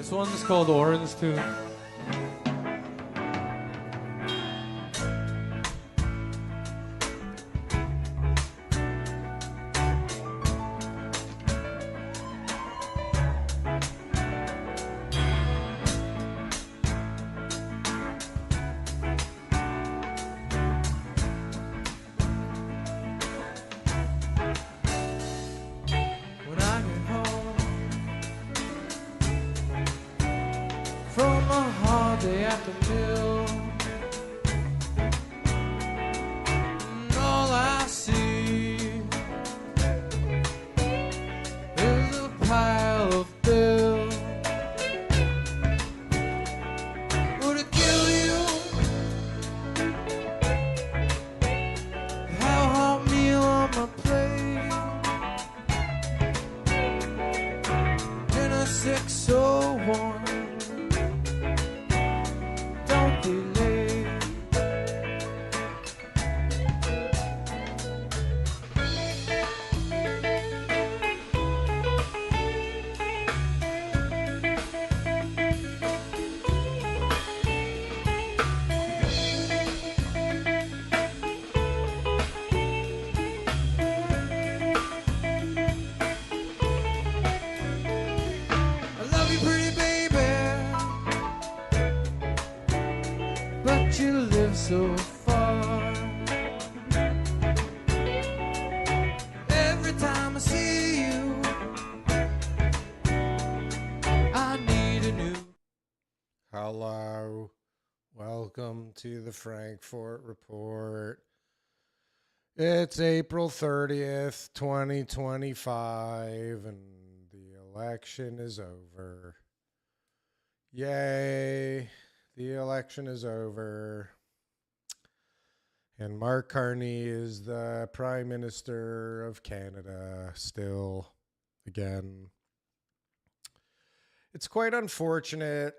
This one's called Orange too. From a hard day at the mill, and all I see is a pile of bills. Would it kill you to have a hot meal on my plate in a 601? You live so far. Every time I see you, I need a new. Hello, welcome to the Frankfort Report. It's April 30th, 2025, and the election is over. Yay. The election is over, and Mark Carney is the Prime Minister of Canada still, again. It's quite unfortunate,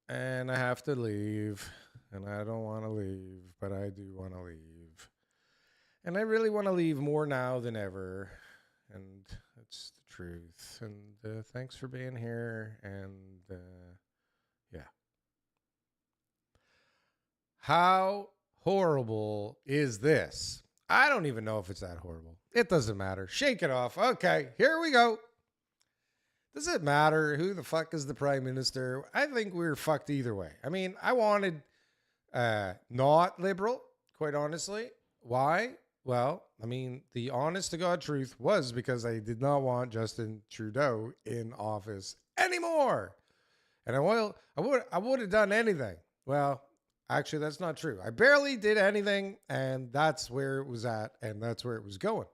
and I have to leave, and I don't want to leave, but I do want to leave. And I really want to leave more now than ever, and it's the truth. And thanks for being here, and yeah. How horrible is this? I don't even know if it's that horrible. It doesn't matter. Shake it off. Okay, here we go. Does it matter who the fuck is the prime minister? I think we're fucked either way. I mean, I wanted not liberal, quite honestly. Why? Well, I mean, the honest to God truth was because I did not want Justin Trudeau in office anymore. And I would have done anything. Well, actually, that's not true. I barely did anything, and that's where it was at, and that's where it was going.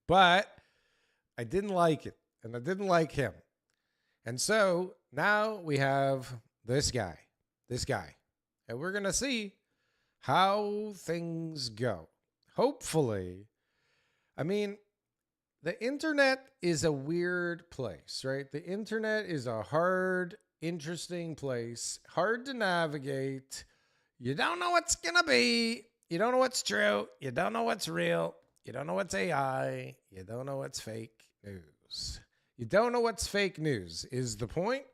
But I didn't like it, and I didn't like him. And so now we have this guy, and we're going to see how things go. Hopefully, I mean, the internet is a weird place, right? The internet is a hard, interesting place, hard to navigate. You don't know what's going to be. You don't know what's true. You don't know what's real. You don't know what's AI. You don't know what's fake news. You don't know what's fake news is the point.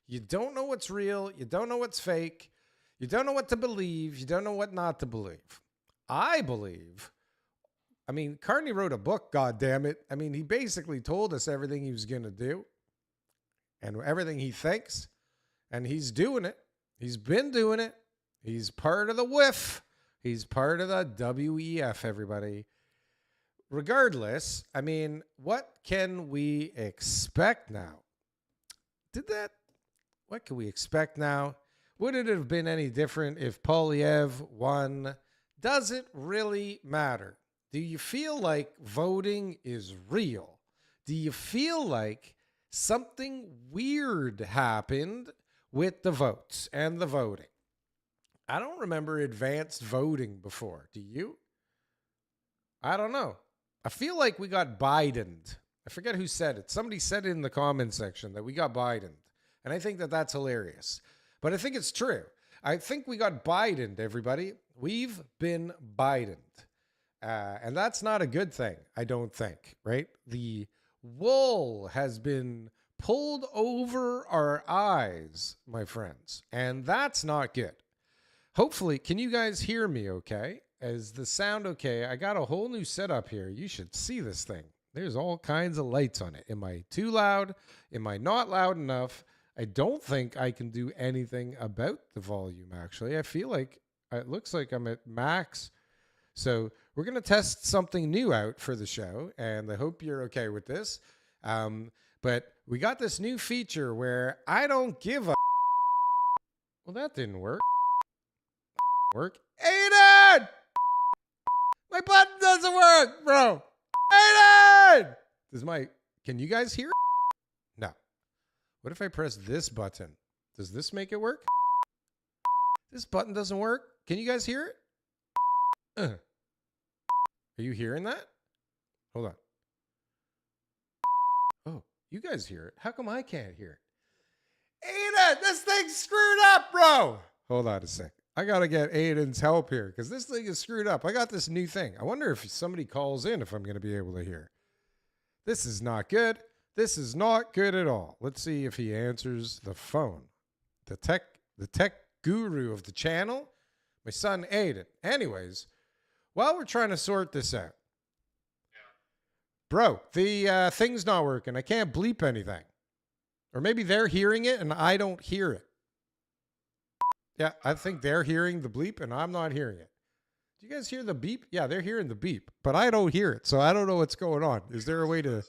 You don't know what's real. You don't know what's fake. You don't know what to believe. You don't know what not to believe. I believe, I mean, Carney wrote a book, God damn it. I mean, he basically told us everything he was going to do and everything he thinks, and he's doing it. He's been doing it. He's part of the WIF. He's part of the WEF, everybody. Regardless, I mean, what can we expect now? What can we expect now? Would it have been any different if Poilievre won? Does it really matter? Do you feel like voting is real? Do you feel like something weird happened with the votes and the voting? I don't remember advanced voting before. Do you? I don't know. I feel like we got Bidened. I forget who said it. Somebody said it in the comment section that we got Bidened. And I think that that's hilarious. But I think it's true. I think we got Bidened, everybody. We've been Bidened. And that's not a good thing, I don't think, right? The wool has been pulled over our eyes, my friends, and that's not good. Hopefully, can you guys hear me okay? Is the sound okay? I got a whole new setup here. You should see this thing. There's all kinds of lights on it. Am I too loud? Am I not loud enough? I don't think I can do anything about the volume, actually. I feel like it looks like I'm at max. So we're going to test something new out for the show, and I hope you're okay with this. But we got this new feature where I don't give a... Well, that didn't work. Aiden! My button doesn't work, bro. Aiden! Can you guys hear it? No. What if I press this button? Does this make it work? This button doesn't work. Can you guys hear it? Are you hearing that? Hold on. Oh, you guys hear it. How come I can't hear it? Aiden, this thing's screwed up, bro. Hold on a sec. I got to get Aiden's help here because this thing is screwed up. I got this new thing. I wonder if somebody calls in if I'm going to be able to hear. This is not good. This is not good at all. Let's see if he answers the phone. The tech guru of the channel, my son Aiden. Anyways, while we're trying to sort this out, bro, the thing's not working. I can't bleep anything. Or maybe they're hearing it and I don't hear it. Yeah, I think they're hearing the bleep and I'm not hearing it. Do you guys hear the beep? Yeah, they're hearing the beep, but I don't hear it. So I don't know what's going on. Is there a way to...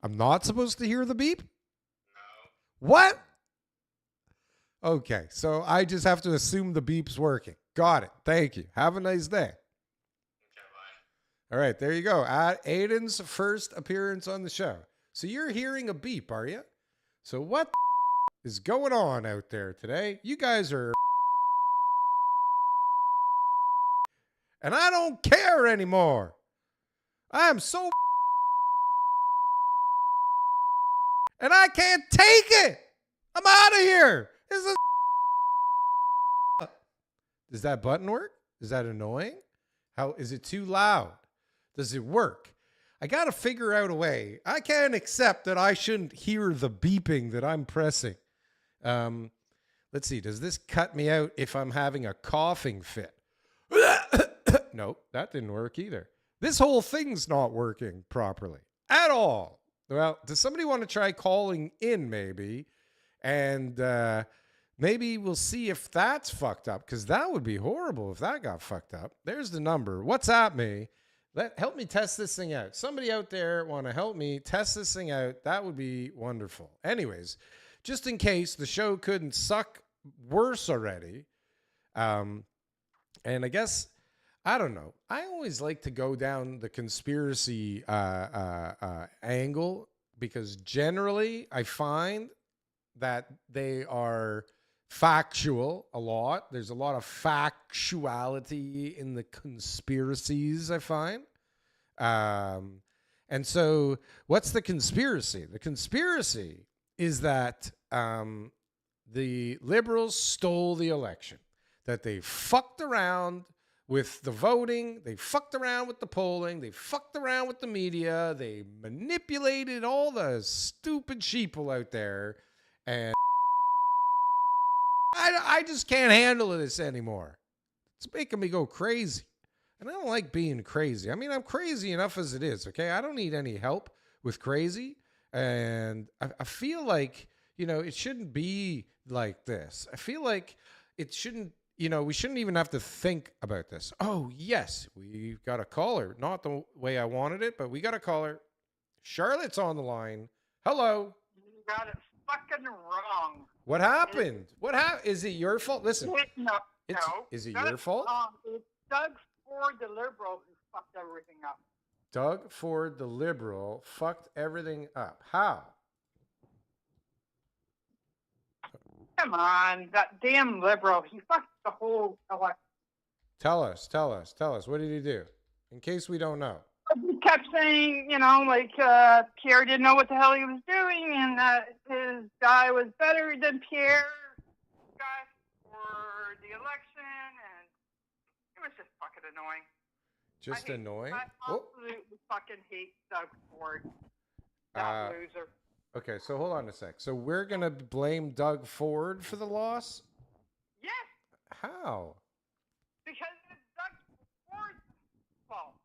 I'm not supposed to hear the beep? No. What? Okay, so I just have to assume the beep's working. Got it. Thank you. Have a nice day. All right, there you go. Aiden's first appearance on the show. So you're hearing a beep, are you? So what is going on out there today? You guys are... And I don't care anymore. I am so... And I can't take it. I'm out of here. This is... Does that button work? Is that annoying? How is it too loud? Does it work? I got to figure out a way. I can't accept that I shouldn't hear the beeping that I'm pressing. Let's see. Does this cut me out if I'm having a coughing fit? Nope, that didn't work either. This whole thing's not working properly at all. Well, does somebody want to try calling in maybe? And maybe we'll see if that's fucked up, because that would be horrible if that got fucked up. There's the number. What's at me? Help me test this thing out. Somebody out there want to help me test this thing out? That would be wonderful. Anyways, just in case the show couldn't suck worse already. And I guess, I don't know. I always like to go down the conspiracy angle, because generally I find that they are factual a lot. There's a lot of factuality in the conspiracies, I find. And so what's the conspiracy? The conspiracy is that the liberals stole the election, that they fucked around with the voting, they fucked around with the polling, they fucked around with the media, they manipulated all the stupid sheeple out there, and I just can't handle this anymore. It's making me go crazy. And I don't like being crazy. I mean, I'm crazy enough as it is, okay? I don't need any help with crazy. And I feel like, it shouldn't be like this. I feel like it shouldn't, we shouldn't even have to think about this. Oh, yes, we've got a caller. Not the way I wanted it, but we got a caller. Charlotte's on the line. Hello. You got it fucking wrong. What happened? Is it your fault? Listen. No. Is it your fault? It's Doug Ford, the liberal, who fucked everything up. Doug Ford, the liberal, fucked everything up. How? Come on, that damn liberal. He fucked the whole election. Tell us. What did he do? In case we don't know. He kept saying, Pierre didn't know what the hell he was doing, and that his guy was better than Pierre guy for the election, and it was just fucking annoying. Annoying? I absolutely fucking hate Doug Ford. That loser. Okay, so hold on a sec. So we're gonna blame Doug Ford for the loss? Yes, How? because it's Doug Ford's fault.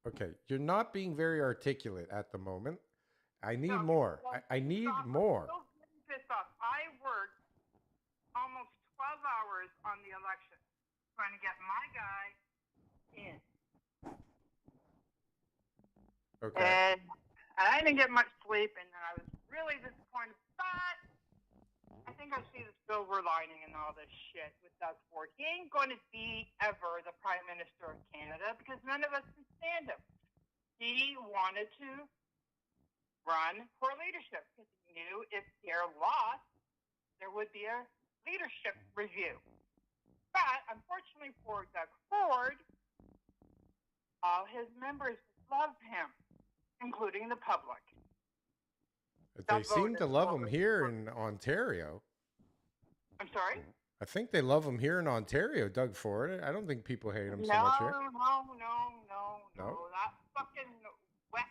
Okay, you're not being very articulate at the moment. I need No, more. well, I need I'm more. still getting pissed off. I worked almost 12 hours on the election trying to get my guy in. Okay. And I didn't get much sleep, and I was really disappointed. But I think I see the silver lining in all this shit with Doug Ford. He ain't going to be ever the Prime Minister of Canada because none of us can stand him. He wanted to run for leadership because he knew if Pierre lost, there would be a leadership review. But unfortunately for Doug Ford, all his members loved him, including the public. They seem to love him here in Ontario. I'm sorry? I think they love him here in Ontario, Doug Ford. I don't think people hate him so much here. No. That fucking wet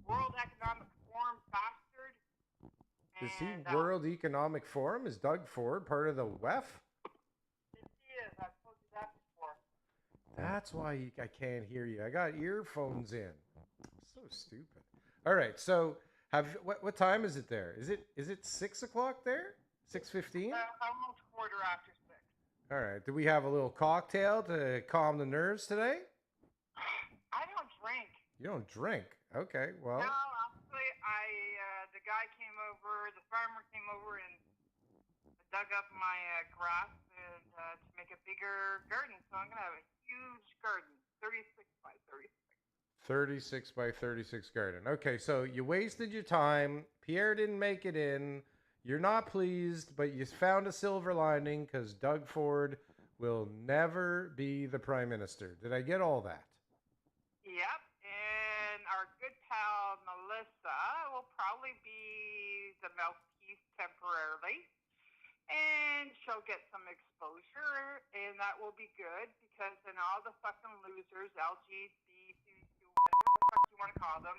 World Economic Forum bastard. Is he World Economic Forum? Is Doug Ford part of the WEF? Yes, he is. I've told you that before. That's why I can't hear you. I got earphones in. So stupid. All right, so what time is it there? Is it 6 o'clock there? 6:15? Almost 6:15. All right. Do we have a little cocktail to calm the nerves today? I don't drink. You don't drink? Okay. Well. No, actually, the guy came over. The farmer came over and dug up my grass and to make a bigger garden. So I'm gonna have a huge garden, 36 by 36. 36 by 36 garden. Okay, so you wasted your time. Pierre didn't make it in. You're not pleased, but you found a silver lining because Doug Ford will never be the Prime Minister. Did I get all that? Yep, and our good pal Melissa will probably be the mouthpiece temporarily. And she'll get some exposure, and that will be good because then all the fucking losers, LGBTQ, whatever the fuck you want to call them,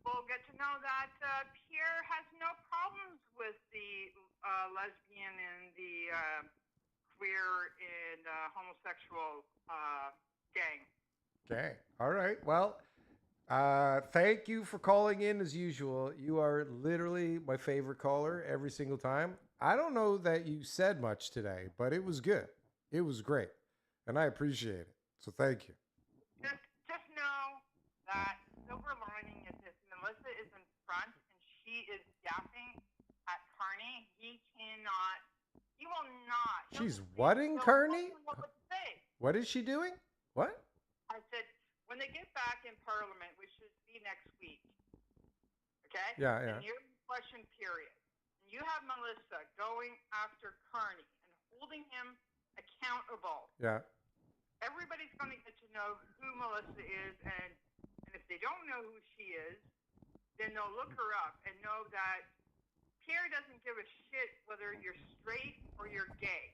will get to know that Pierre has no problems with the lesbian and the queer and homosexual gang. Okay. All right. Well, thank you for calling in as usual. You are literally my favorite caller every single time. I don't know that you said much today, but it was good. It was great. And I appreciate it. So thank you. Just know that silver lining is if Melissa is in front and she is yapping at Carney, he will not. She's whatting Carney? What to say. What is she doing? What? I said, when they get back in Parliament, which should be next week, okay? Yeah. And you're in question period. And you have Melissa going after Carney and holding him accountable. Yeah. Everybody's going to get to know who Melissa is, and if they don't know who she is, then they'll look her up and know that Pierre doesn't give a shit whether you're straight or you're gay.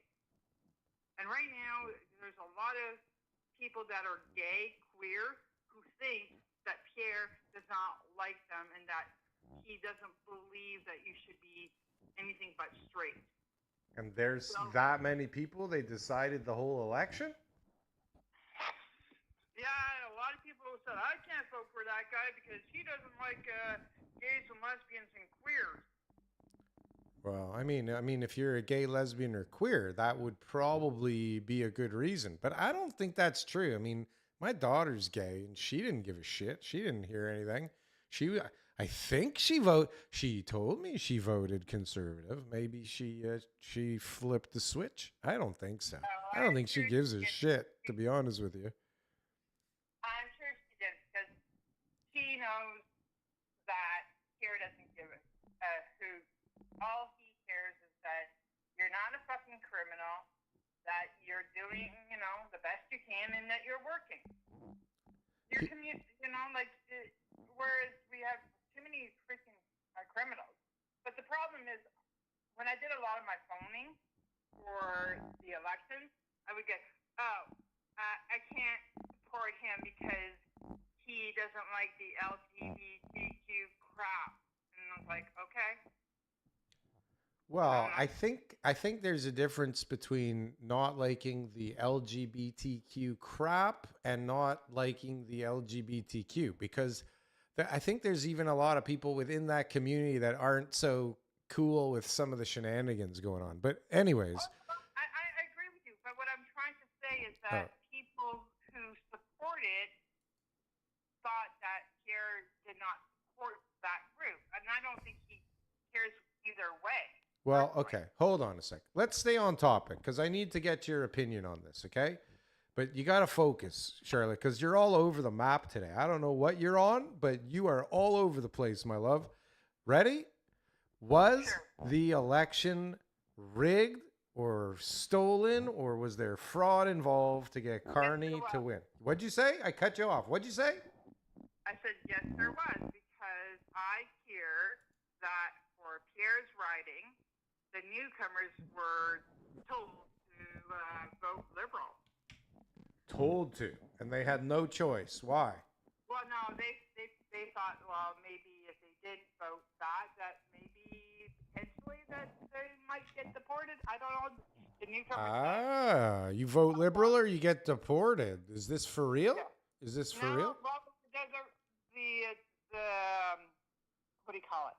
And right now, there's a lot of people that are gay, queer, who think that Pierre does not like them and that he doesn't believe that you should be anything but straight. And there's that many people, they decided the whole election? Yeah, a lot of people said, I can't vote for that guy because he doesn't like gays and lesbians and queers. Well, I mean, if you're a gay, lesbian, or queer, that would probably be a good reason. But I don't think that's true. I mean, my daughter's gay, and she didn't give a shit. She didn't hear anything. I think she told me she voted conservative. Maybe she flipped the switch. I don't think so. I don't think she gives a shit, to be honest with you. I'm sure she did because she knows that Pierre doesn't give a hoot. All he cares is that you're not a fucking criminal, that you're doing, the best you can, and that you're working. Whereas we have too many freaking criminals. But the problem is, when I did a lot of my phoning for the elections, I would get, I can't support him because he doesn't like the LGBTQ crap. And I was like, okay. Well, I think there's a difference between not liking the LGBTQ crap and not liking the LGBTQ, because I think there's even a lot of people within that community that aren't so cool with some of the shenanigans going on. But anyways, I agree with you, but what I'm trying to say is that people who support it thought that Pierre did not support that group, and I don't think he cares either way. well, okay, hold on a sec. Let's stay on topic because I need to get your opinion on this, okay? But you got to focus, Charlotte, because you're all over the map today. I don't know what you're on, but you are all over the place, my love. Ready? Was the election rigged or stolen, or was there fraud involved to get Carney to win? What'd you say? I cut you off. What'd you say? I said, yes, there was, because I hear that for Pierre's riding, the newcomers were told to vote Liberal. Told to, and they had no choice. Why? Well, no, they thought, well, maybe if they did vote that maybe potentially that they might get deported. I don't know. The newcomers. You vote Liberal or you get deported. Is this for real? Yeah. Is this for real? Well, the what do you call it?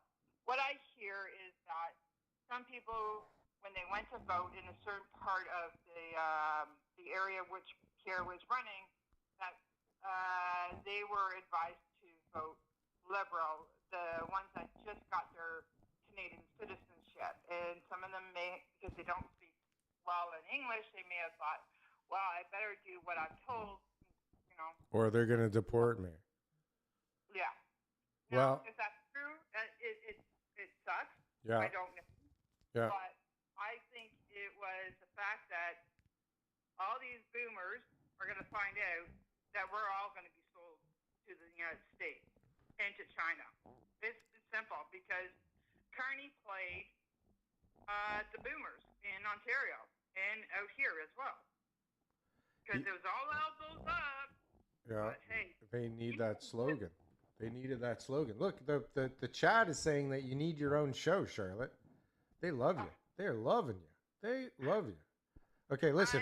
What I hear is that some people, when they went to vote in a certain part of the area which Pierre was running, that they were advised to vote Liberal, the ones that just got their Canadian citizenship. And some of them may, because they don't speak well in English, they may have thought, well, I better do what I'm told, you know. Or they're going to deport me. Yeah. Well, if that's true, it sucks. Yeah. I don't know. Yeah. But I think it was the fact that all these boomers are going to find out that we're all going to be sold to the United States and to China. It's simple, because Carney played the boomers in Ontario and out here as well. Because it was all elbows up. Yeah. But, hey, they need that slogan. They needed that slogan. Look, the chat is saying that you need your own show, Charlotte. They love you. They're loving you. They love you. Okay, listen.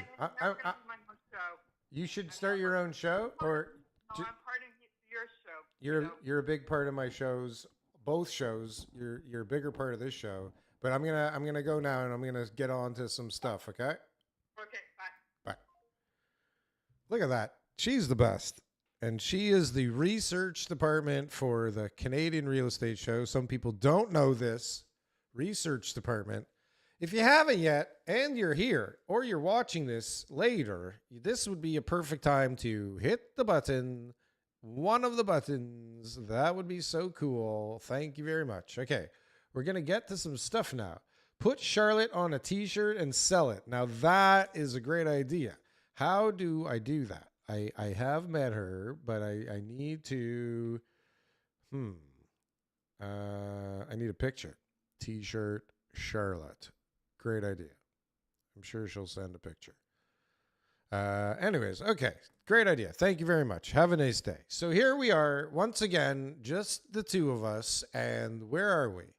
You should start your own show, or no, I'm part of your show. You're a big part of my shows, both shows. You're a bigger part of this show. But I'm gonna go now, and I'm gonna get on to some stuff. Okay. Okay. Bye. Bye. Look at that. She's the best. And she is the research department for the Canadian Real Estate Show. Some people don't know this. Research department. If you haven't yet, and you're here, or you're watching this later, this would be a perfect time to hit the button. One of the buttons. That would be so cool. Thank you very much. Okay, we're going to get to some stuff now. Put Charlotte on a t-shirt and sell it. Now that is a great idea. How do I do that? I have met her, but I need to, I need a picture. T-shirt, Charlotte. Great idea. I'm sure she'll send a picture. Anyways, okay. Great idea. Thank you very much. Have a nice day. So here we are, once again, just the two of us, and where are we?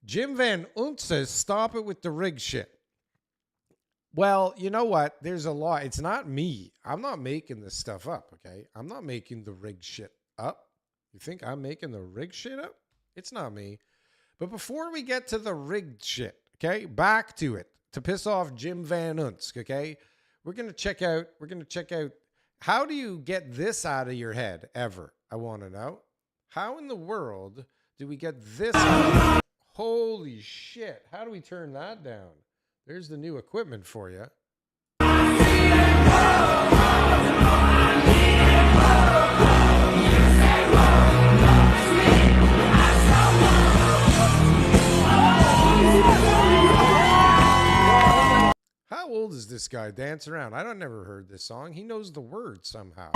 Jim Van Unt says, stop it with the rig shit. Well, you know what? There's a lot. It's not me. I'm not making this stuff up, okay? I'm not making the rig shit up. You think I'm making the rig shit up? It's not me. But before we get to the rigged shit, okay, back to it, to piss off Jim Van Unsk, okay? We're going to check out, how do you get this out of your head ever? I want to know. How in the world do we get this out? Holy shit. How do we turn that down? There's the new equipment for you. How old is this guy? Dance Around. I don't never heard this song. He knows the words somehow.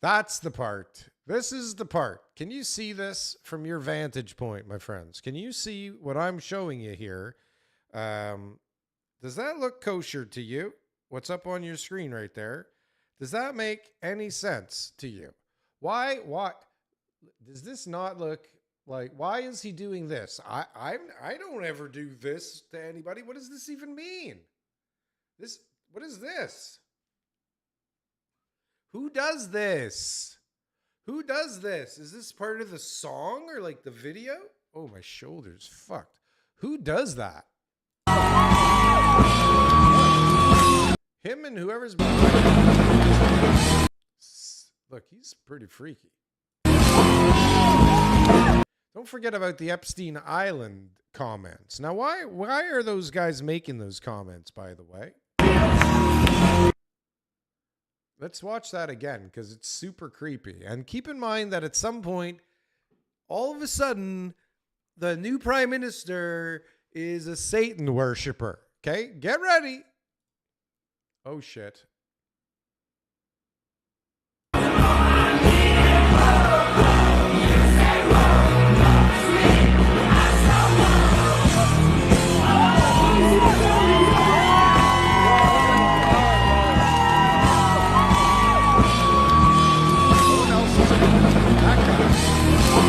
That's the part. This is the part. Can you see this from your vantage point, my friends? Can you see what I'm showing you here? Does that look kosher to you? What's up on your screen right there? Does that make any sense to you? Why? Does this not look like, why is he doing this? I don't ever do this to anybody. What does this even mean? What is this? Who does this? Who does this? Is this part of the song or like the video? Oh, my shoulder's fucked. Who does that? Him and whoever's behind him. Look, he's pretty freaky. Don't forget about the Epstein Island comments. Now, why are those guys making those comments, by the way? Let's watch that again because it's super creepy. And keep in mind that at some point, all of a sudden, the new prime minister is a Satan worshiper. Okay? Get ready. Oh, shit.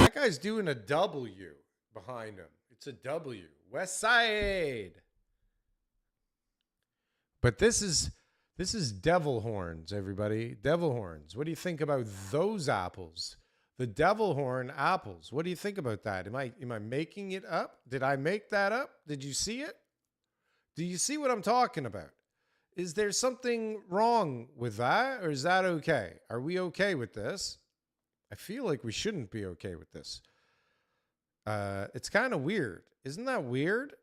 That guy's doing a W behind him. It's a W. West Side. But this is devil horns, everybody. Devil horns. What do you think about those apples? The devil horn apples. What do you think about that? Am I making it up? Did I make that up? Did you see it? Do you see what I'm talking about? Is there something wrong with that, or is that okay? Are we okay with this? I feel like we shouldn't be okay with this. It's kind of weird. Isn't that weird?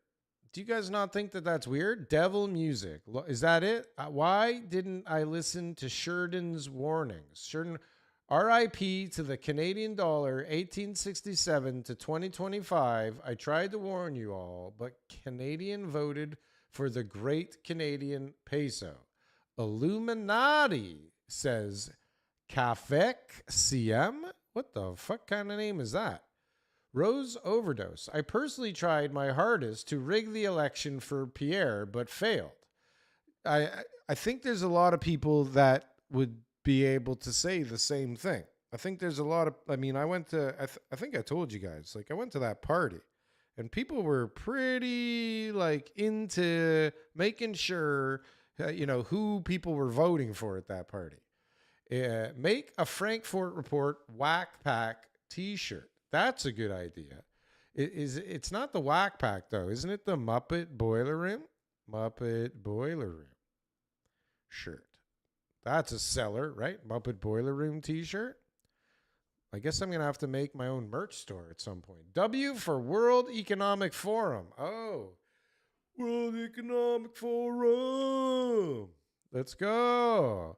Do you guys not think that that's weird? Devil music. Is that it? Why didn't I listen to Sheridan's warnings? Sheridan, RIP to the Canadian dollar, 1867 to 2025. I tried to warn you all, but Canadian voted for the great Canadian peso. Illuminati, says Cafec CM. What the fuck kind of name is that? Rose Overdose. I personally tried my hardest to rig the election for Pierre, but failed. I think there's a lot of people that would be able to say the same thing. I think there's a lot of, I mean, I went to, I think I told you guys, like I went to that party and people were pretty like into making sure, who people were voting for at that party. Make a Frankfort Report whack pack t-shirt. That's a good idea. It's not the whack pack though, isn't it? The Muppet Boiler Room? Muppet Boiler Room shirt. That's a seller, right? Muppet Boiler Room t-shirt. I guess I'm going to have to make my own merch store at some point. W for World Economic Forum. Oh, World Economic Forum. Let's go.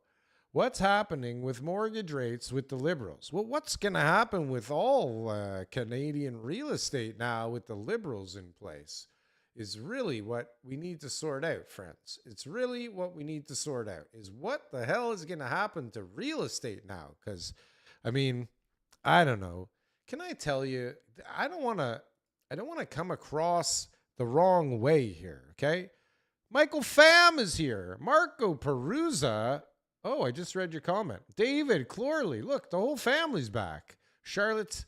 What's happening with mortgage rates with the Liberals? Well, what's going to happen with all Canadian real estate now with the Liberals in place is really what we need to sort out, friends. It's really what we need to sort out is what the hell is going to happen to real estate now? Because, I mean, I don't know. Can I tell you, I don't want to come across the wrong way here, okay? Michael Pham is here. Marco Peruzza. Oh, I just read your comment. David Clorley. Look, the whole family's back. Charlotte's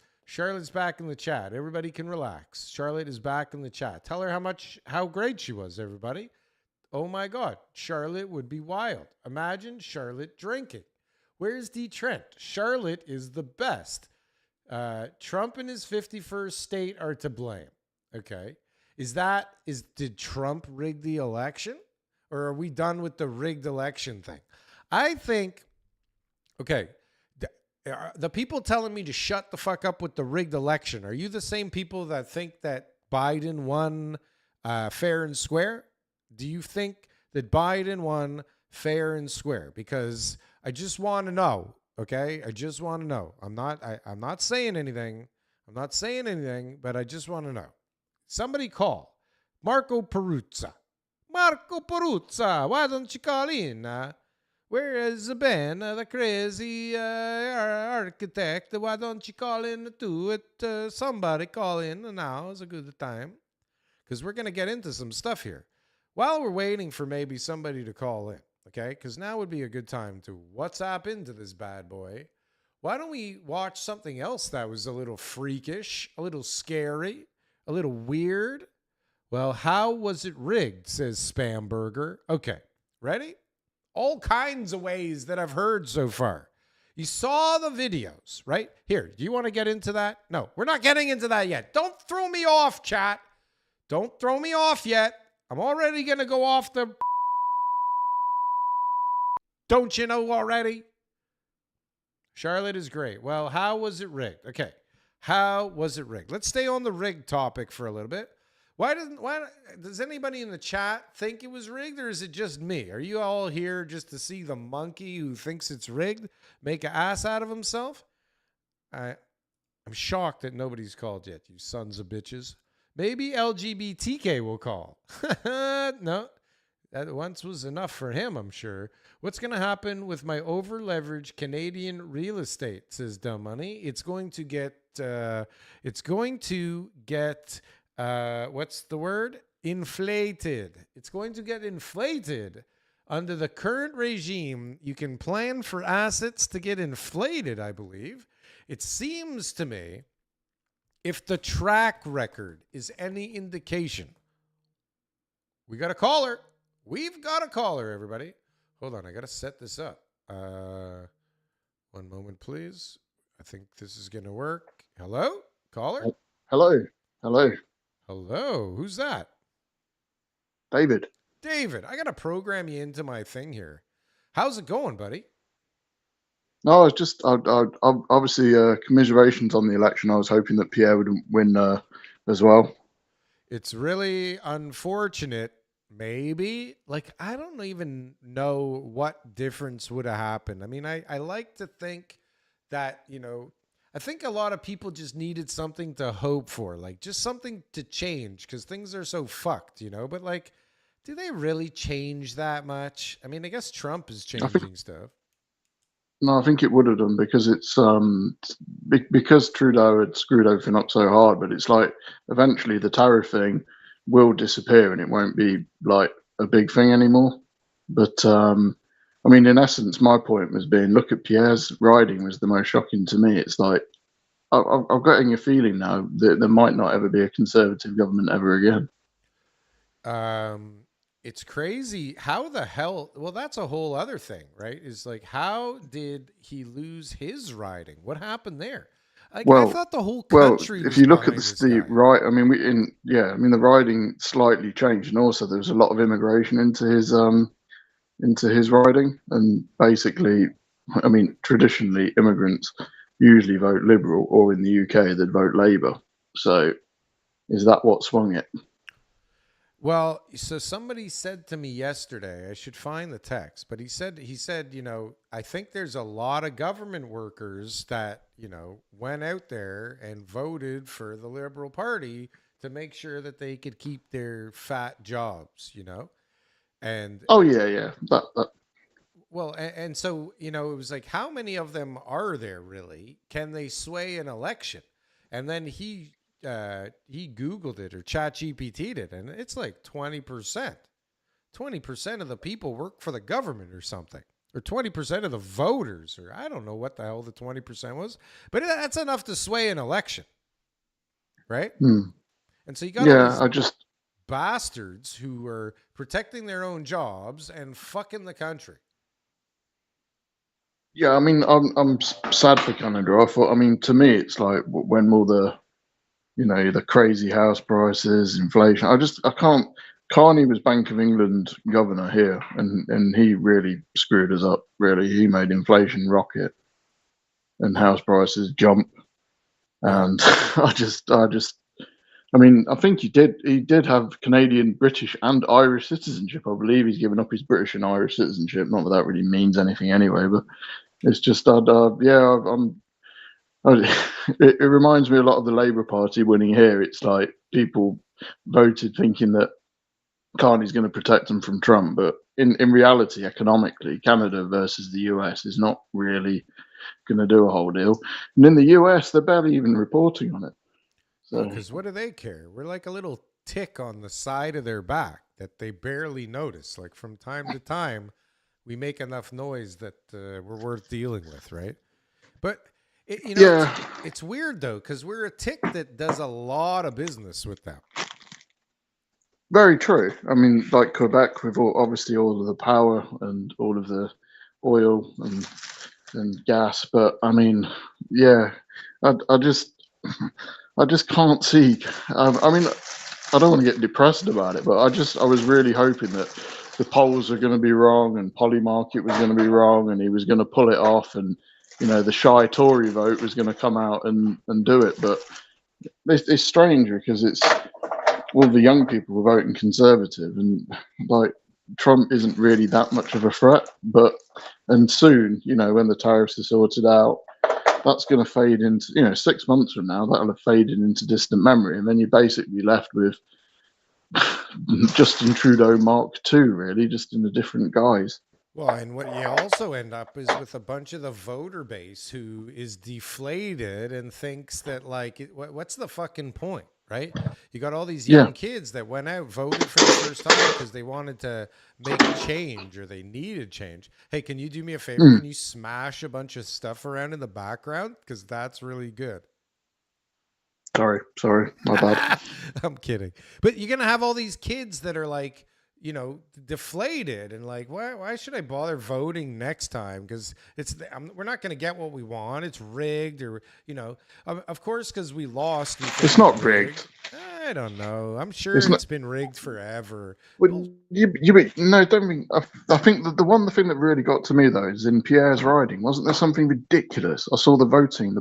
back in the chat. Everybody can relax. Charlotte is back in the chat. Tell her how great she was, everybody. Oh my God. Charlotte would be wild. Imagine Charlotte drinking. Where's D. Trent? Charlotte is the best. Trump and his 51st state are to blame. Okay. Did Trump rig the election? Or are we done with the rigged election thing? I think, okay, the people telling me to shut the fuck up with the rigged election, are you the same people that think that Biden won fair and square? Do you think that Biden won fair and square? Because I just want to know, okay? I just want to know. I'm not saying anything. I'm not saying anything, but I just want to know. Somebody call Marco Peruzza. Marco Peruzza, why don't you call in? Where is Ben, the crazy architect? Why don't you call in to it? Somebody call in now. Is a good time. Because we're going to get into some stuff here. While we're waiting for maybe somebody to call in, okay? Because now would be a good time to WhatsApp into this bad boy. Why don't we watch something else that was a little freakish, a little scary, a little weird? Well, how was it rigged, says Spamburger. Okay, ready? All kinds of ways that I've heard so far. You saw the videos, right? Here, do you want to get into that? No, we're not getting into that yet. Don't throw me off, chat. Don't throw me off yet. I'm already going to go off the... Don't you know already? Charlotte is great. Well, how was it rigged? Okay, how was it rigged? Let's stay on the rigged topic for a little bit. Why does anybody in the chat think it was rigged, or is it just me? Are you all here just to see the monkey who thinks it's rigged make an ass out of himself? I'm shocked that nobody's called yet, you sons of bitches. Maybe LGBTK will call. No, that once was enough for him, I'm sure. What's going to happen with my over-leveraged Canadian real estate, says Dumb Money? It's going to get, what's the word? Inflated. It's going to get inflated. Under the current regime, you can plan for assets to get inflated, I believe. It seems to me, if the track record is any indication, we got a caller. We've got a caller, everybody. Hold on, I got to set this up. One moment, please. I think this is going to work. Hello? Caller? Hello. Hello. Hello. Who's that? David. David, I got to program you into my thing here. How's it going, buddy? No, it's just obviously commiserations on the election. I was hoping that Pierre would win as well. It's really unfortunate. Maybe. Like, I don't even know what difference would have happened. I mean, I like to think that, you know, I think a lot of people just needed something to hope for, like just something to change because things are so fucked, you know? But like, do they really change that much? I mean, I guess Trump is changing stuff. No, I think it would have done because it's because Trudeau had screwed everything up so hard, but it's like eventually the tariff thing will disappear and it won't be like a big thing anymore. But I mean, in essence, my point was being, look at Pierre's riding was the most shocking to me. It's like I've gotten a feeling now that there might not ever be a conservative government ever again. It's crazy. How the hell? Well, that's a whole other thing, right? Is like, how did he lose his riding? What happened there? Like, Well, I thought the whole country. if was you look at behind the this guy. right, I mean, the riding slightly changed, and also there was a lot of immigration into his riding, and basically, I mean, traditionally immigrants usually vote Liberal, or in the UK they'd vote Labour. So, is that what swung it? Well, so somebody said to me yesterday, I should find the text, but he said, you know, I think there's a lot of government workers that, you know, went out there and voted for the Liberal Party to make sure that they could keep their fat jobs, you know? And oh yeah. That. Well, and so, you know, it was like, how many of them are there really? Can they sway an election? And then he Googled it or ChatGPT'd it, and it's like 20%. 20% of the people work for the government or something, or 20% of the voters, or I don't know what the hell the 20% was, but that's enough to sway an election, right? And so you got all these bastards who are protecting their own jobs and fucking the country. Yeah, I mean, I'm sad for Canada. I mean, to me, it's like when all the, you know, the crazy house prices, inflation. I can't. Carney was Bank of England governor here, and he really screwed us up. Really, he made inflation rocket and house prices jump. And I mean, I think he did have Canadian, British, and Irish citizenship. I believe he's given up his British and Irish citizenship. Not that that really means anything anyway, but it's just it reminds me a lot of the Labour Party winning here. It's like people voted thinking that Carney's going to protect them from Trump, but in reality, economically, Canada versus the US is not really going to do a whole deal. And in the US, they're barely even reporting on it. So, because what do they care? We're like a little tick on the side of their back that they barely notice. Like from time to time, we make enough noise that we're worth dealing with, right? But Yeah. it's weird though, because we're a tick that does a lot of business with them. Very true. I mean, like Quebec, with obviously all of the power and all of the oil and gas, but I mean, yeah, I just can't see. I mean, I don't want to get depressed about it, but I was really hoping that the polls were going to be wrong and Polymarket was going to be wrong and he was going to pull it off and the shy Tory vote was going to come out and do it. But it's strange because it's all the young people were voting Conservative and like Trump isn't really that much of a threat. And soon, when the tariffs are sorted out, that's going to fade into 6 months from now. That'll have faded into distant memory, and then you're basically left with Justin Trudeau Mark II, really, just in a different guise. Well, and what you also end up is with a bunch of the voter base who is deflated and thinks that, like, what's the fucking point, right? You got all these young kids that went out, voted for the first time because they wanted to make a change or they needed change. Hey, can you do me a favor? Can you smash a bunch of stuff around in the background? Because that's really good. Sorry, my bad. I'm kidding. But you're going to have all these kids that are like, deflated and like, why should I bother voting next time? Because we're not going to get what we want. It's rigged, or of course, because we lost. It's not rigged. I don't know. I'm sure it's been rigged forever. Well, no, don't mean. I think that the thing that really got to me though is in Pierre's riding. Wasn't there something ridiculous? I saw the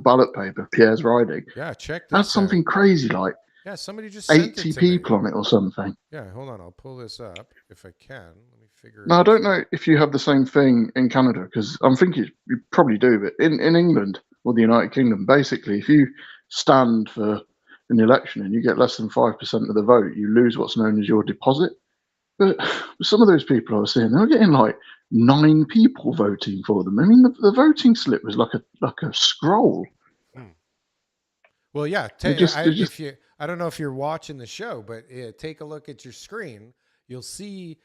ballot paper, Pierre's riding. Yeah, check this. That's something crazy like. Yeah, somebody just sent 80 it to people me. on it or something. Yeah, hold on. I'll pull this up if I can. Let me figure it No, out. I don't know if you have the same thing in Canada, because I'm thinking you probably do, but in England or the United Kingdom, basically, if you stand for an election and you get less than 5% of the vote, you lose what's known as your deposit. But some of those people I was seeing, they were getting like 9 people voting for them. I mean, the voting slip was like a scroll. Well, yeah. I don't know if you're watching the show, but take a look at your screen. You'll see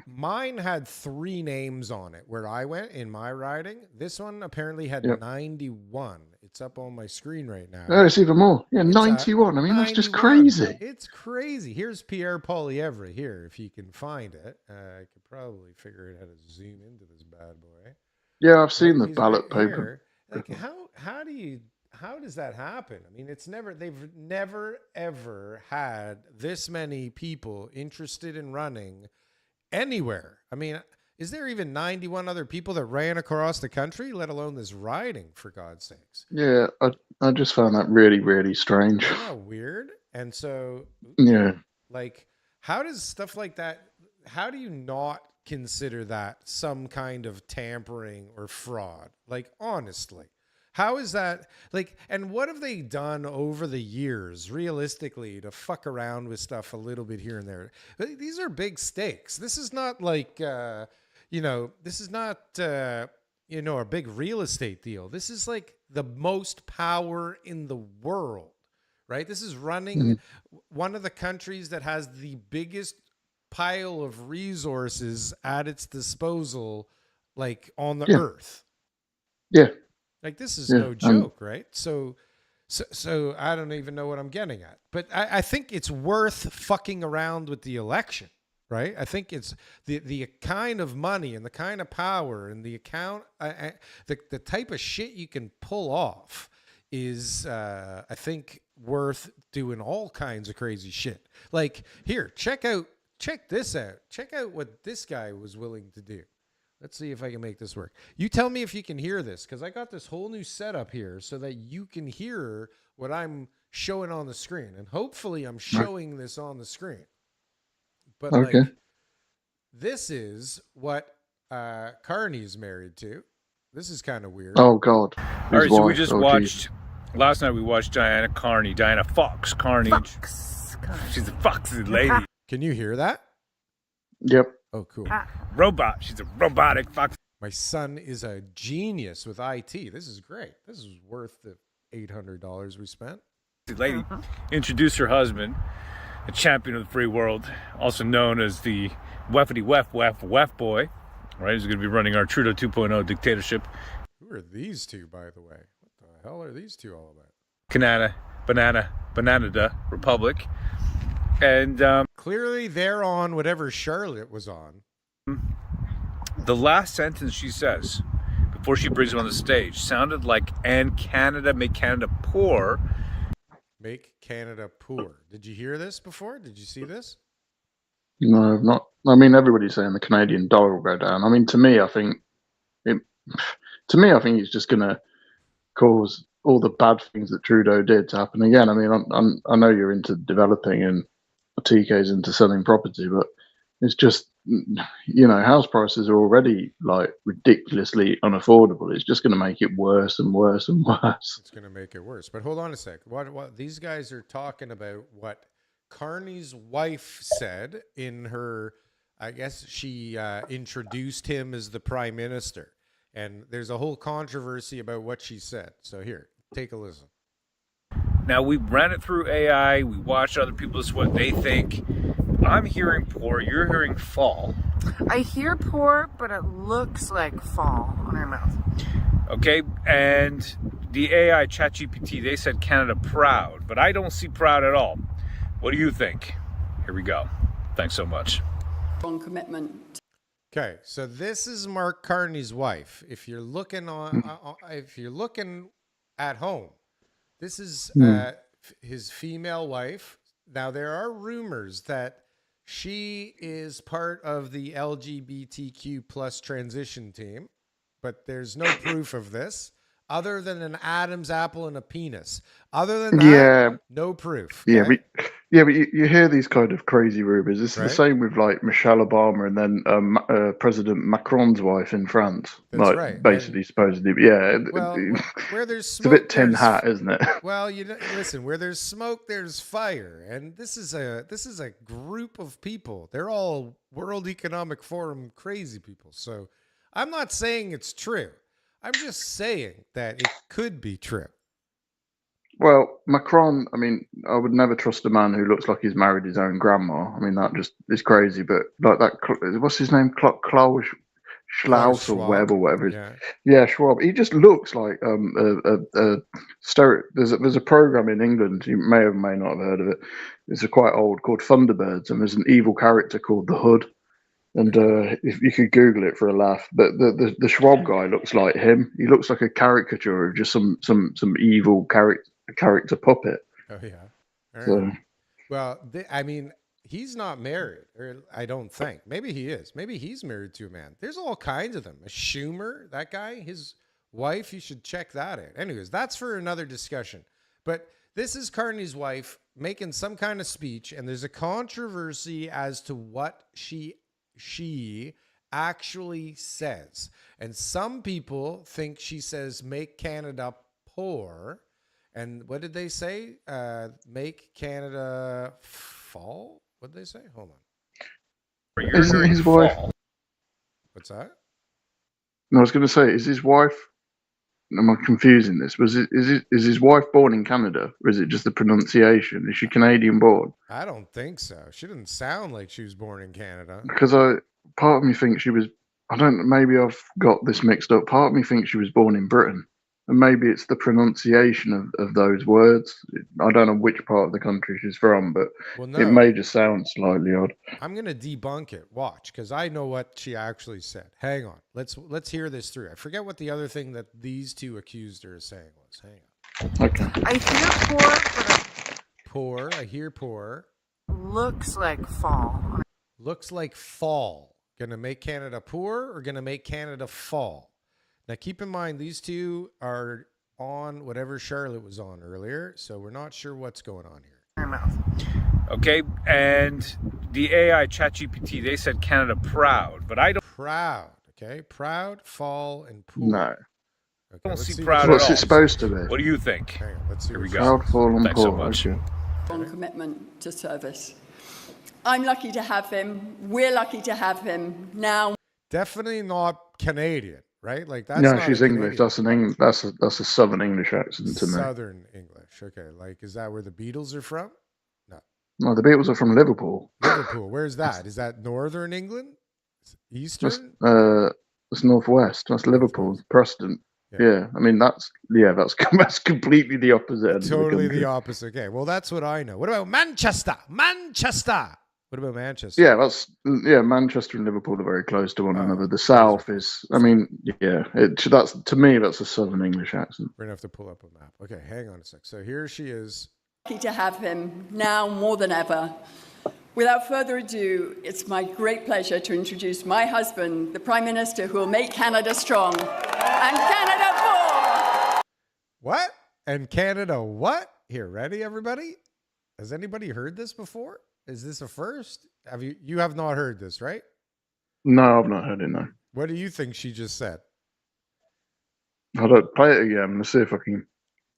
mine had 3 names on it where I went in my riding. This one apparently had 91. It's up on my screen right now. Oh, it's even more. Yeah, 91. I mean, 91. That's just crazy. It's crazy. Here's Pierre Poilievre here, if you can find it. I could probably figure out how to zoom into this bad boy. Yeah, I've seen the ballot paper. Like, how does that happen? I mean, they've never, ever had this many people interested in running anywhere. I mean, is there even 91 other people that ran across the country, let alone this riding, for God's sakes? Yeah, I just found that really, really strange. Isn't that weird? And so, yeah, like, how does stuff like that, how do you not consider that some kind of tampering or fraud? Like, honestly. How is that like, and what have they done over the years, realistically, to fuck around with stuff a little bit here and there? These are big stakes. This is not like, this is not, a big real estate deal. This is like the most power in the world, right? This is running one of the countries that has the biggest pile of resources at its disposal, like on the earth. Yeah. Like, this is no joke, right? So I don't even know what I'm getting at. But I think it's worth fucking around with the election, right? I think it's the kind of money and the kind of power and the type of shit you can pull off is, I think, worth doing all kinds of crazy shit. Like, here, check this out. Check out what this guy was willing to do. Let's see if I can make this work. You tell me if you can hear this, because I got this whole new setup here so that you can hear what I'm showing on the screen. And hopefully I'm showing this on the screen. But like, this is what Carney is married to. This is kind of weird. Oh, God. All right, so we just watched, last night we watched Diana Carney. Carney. She's a foxy lady. Can you hear that? Yep. Oh, cool. Robot. She's a robotic fox. My son is a genius with IT. This is great. This is worth the $800 we spent. Lady introduced her husband, a champion of the free world, also known as the Weffity Weff boy. Right, he's going to be running our Trudeau 2.0 dictatorship. Who are these two, by the way? What the hell are these two all about? Banana Republic. And clearly they're on whatever Charlotte was on. The last sentence she says before she brings him on the stage sounded like, and Canada, make Canada poor. Make Canada poor. Did you hear this before? Did you see this? No, I've not. I mean, everybody's saying the Canadian dollar will go down. I mean, to me, I think it's just going to cause all the bad things that Trudeau did to happen again. I mean, I know you're into developing and TK's into selling property, but it's just, house prices are already like ridiculously unaffordable. It's just going to make it worse and worse and worse. It's going to make it worse. But hold on a sec. What these guys are talking about, what Carney's wife said in her, I guess she introduced him as the prime minister. And there's a whole controversy about what she said. So here, take a listen. Now, we ran it through AI. We watched other people's what they think. I'm hearing poor. You're hearing fall. I hear poor, but it looks like fall on her mouth. Okay, and the AI ChatGPT, they said Canada proud, but I don't see proud at all. What do you think? Here we go. Thanks so much. On commitment. Okay, so this is Mark Carney's wife. If you're looking at home, this is his female wife. Now, there are rumors that she is part of the LGBTQ plus transition team, but there's no proof of this other than an Adam's apple and a penis. Other than that, no proof. Okay? But you hear these kind of crazy rumors. It's the same with like Michelle Obama and then President Macron's wife in France. That's like, right. Basically, supposedly, yeah. Well, where there's smoke, it's a bit tin hat, isn't it? Well, listen. Where there's smoke, there's fire, and this is a group of people. They're all World Economic Forum crazy people. So I'm not saying it's true. I'm just saying that it could be true. Well, Macron, I mean, I would never trust a man who looks like he's married his own grandma. I mean, that just is crazy. But like that, what's his name? Klaus Schlaus or whatever. Yeah, Schwab. He just looks like There's a program in England. You may or may not have heard of it. It's quite old, called Thunderbirds, and there's an evil character called the Hood. And if you could Google it for a laugh, but the Schwab guy looks like him. He looks like a caricature of just some evil character puppet. Oh yeah. All right. So, well, I mean, he's not married, or I don't think. Maybe he is. Maybe he's married to a man. There's all kinds of them. A Schumer, that guy, his wife. You should check that out. Anyways, that's for another discussion. But this is Carney's wife making some kind of speech, and there's a controversy as to what she actually says. And some people think she says, make Canada poor. And what did they say? Make Canada fall? What did they say? Hold on. isn't his wife? What's that? No, I was going to say, is his wife? Am I confusing this? Is his wife born in Canada, or is it just the pronunciation? Is she Canadian born? I don't think so. She didn't sound like she was born in Canada. Because part of me thinks she was. I don't. Maybe I've got this mixed up. Part of me thinks she was born in Britain, and maybe it's the pronunciation of those words. I don't know which part of the country she's from, but it may just sound slightly odd. I'm going to debunk it. Watch, because I know what she actually said. Hang on. Let's hear this through. I forget what the other thing that these two accused her of saying was. Hang on. Okay. I hear poor, Poor. I hear poor. Looks like fall. Looks like fall. Going to make Canada poor or going to make Canada fall? Now, keep in mind, these two are on whatever Charlotte was on earlier, so we're not sure what's going on here. Okay, and the AI ChatGPT, they said Canada proud, but I don't. Proud, okay? Proud, fall, and poor. No. Okay, I don't let's see proud at all. What's it supposed to be? What do you think? Hang on, let's see. Here we go. Proud, fall, and Thanks poor. so much. Okay. On commitment to service. I'm lucky to have him. We're lucky to have him now. Definitely not Canadian, right? Like that's No, not she's a English. Canadian. That's a Southern English accent to me. Southern English. Okay, like is that where the Beatles are from? No, the Beatles are from Liverpool. Liverpool. Where's that? Is that Northern England? Eastern? That's northwest. That's Liverpool, Preston. Yeah, I mean that's that's completely the opposite. End Totally of the the country. opposite. Okay, well that's what I know. What about Manchester? Manchester. What about Manchester? Yeah, Manchester and Liverpool are very close to one another. The those south are is, close. I mean, yeah, that's to me that's a Southern English accent. We're gonna have to pull up a map. Okay, hang on a sec. So here she is. Lucky to have him now more than ever. Without further ado, it's my great pleasure to introduce my husband, the Prime Minister who will make Canada strong and Canada for. What? And Canada what? Here, ready, everybody? Has anybody heard this before? Is this a first? You have not heard this, right? No, I've not heard it. No, What do you think she just said? I don't play it again. Let's see if I can.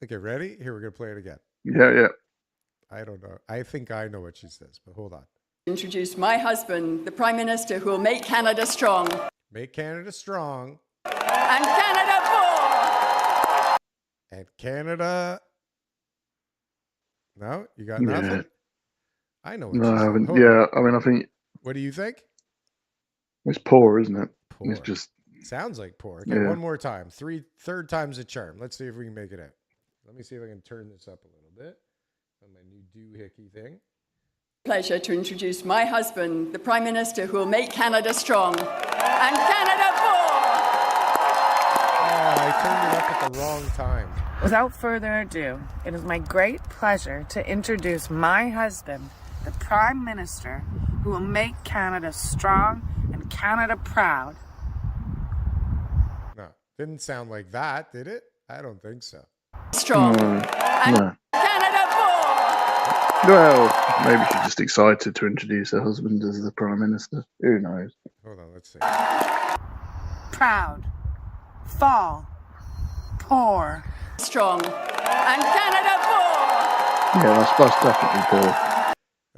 Okay, ready? Here, we're gonna play it again. Yeah. I don't know. I think I know what she says, but hold on. Introduce my husband, the Prime Minister who will make Canada strong Make Canada strong. and Canada for. And Canada. No, you got Yeah. nothing? I know what No, she I said. haven't. Hold Yeah, on. I mean, I think What do you think? it's poor, isn't it? Poor. It's just Sounds like poor. Okay, Yeah. one more time. Third time's a charm. Let's see if we can make it out. Let me see if I can turn this up a little bit on my new doohickey thing. Pleasure to introduce my husband, the Prime Minister who will make Canada strong and Canada for. Oh, I turned it up at the wrong time. Without further ado, it is my great pleasure to introduce my husband, the Prime Minister, who will make Canada strong and Canada proud. No, didn't sound like that, did it? I don't think so. Strong no. Canada for. Well, maybe she's just excited to introduce her husband as the Prime Minister. Who knows? Hold on, let's see. Proud. Fall. Poor. Strong and Canada for. Yeah, that's definitely poor.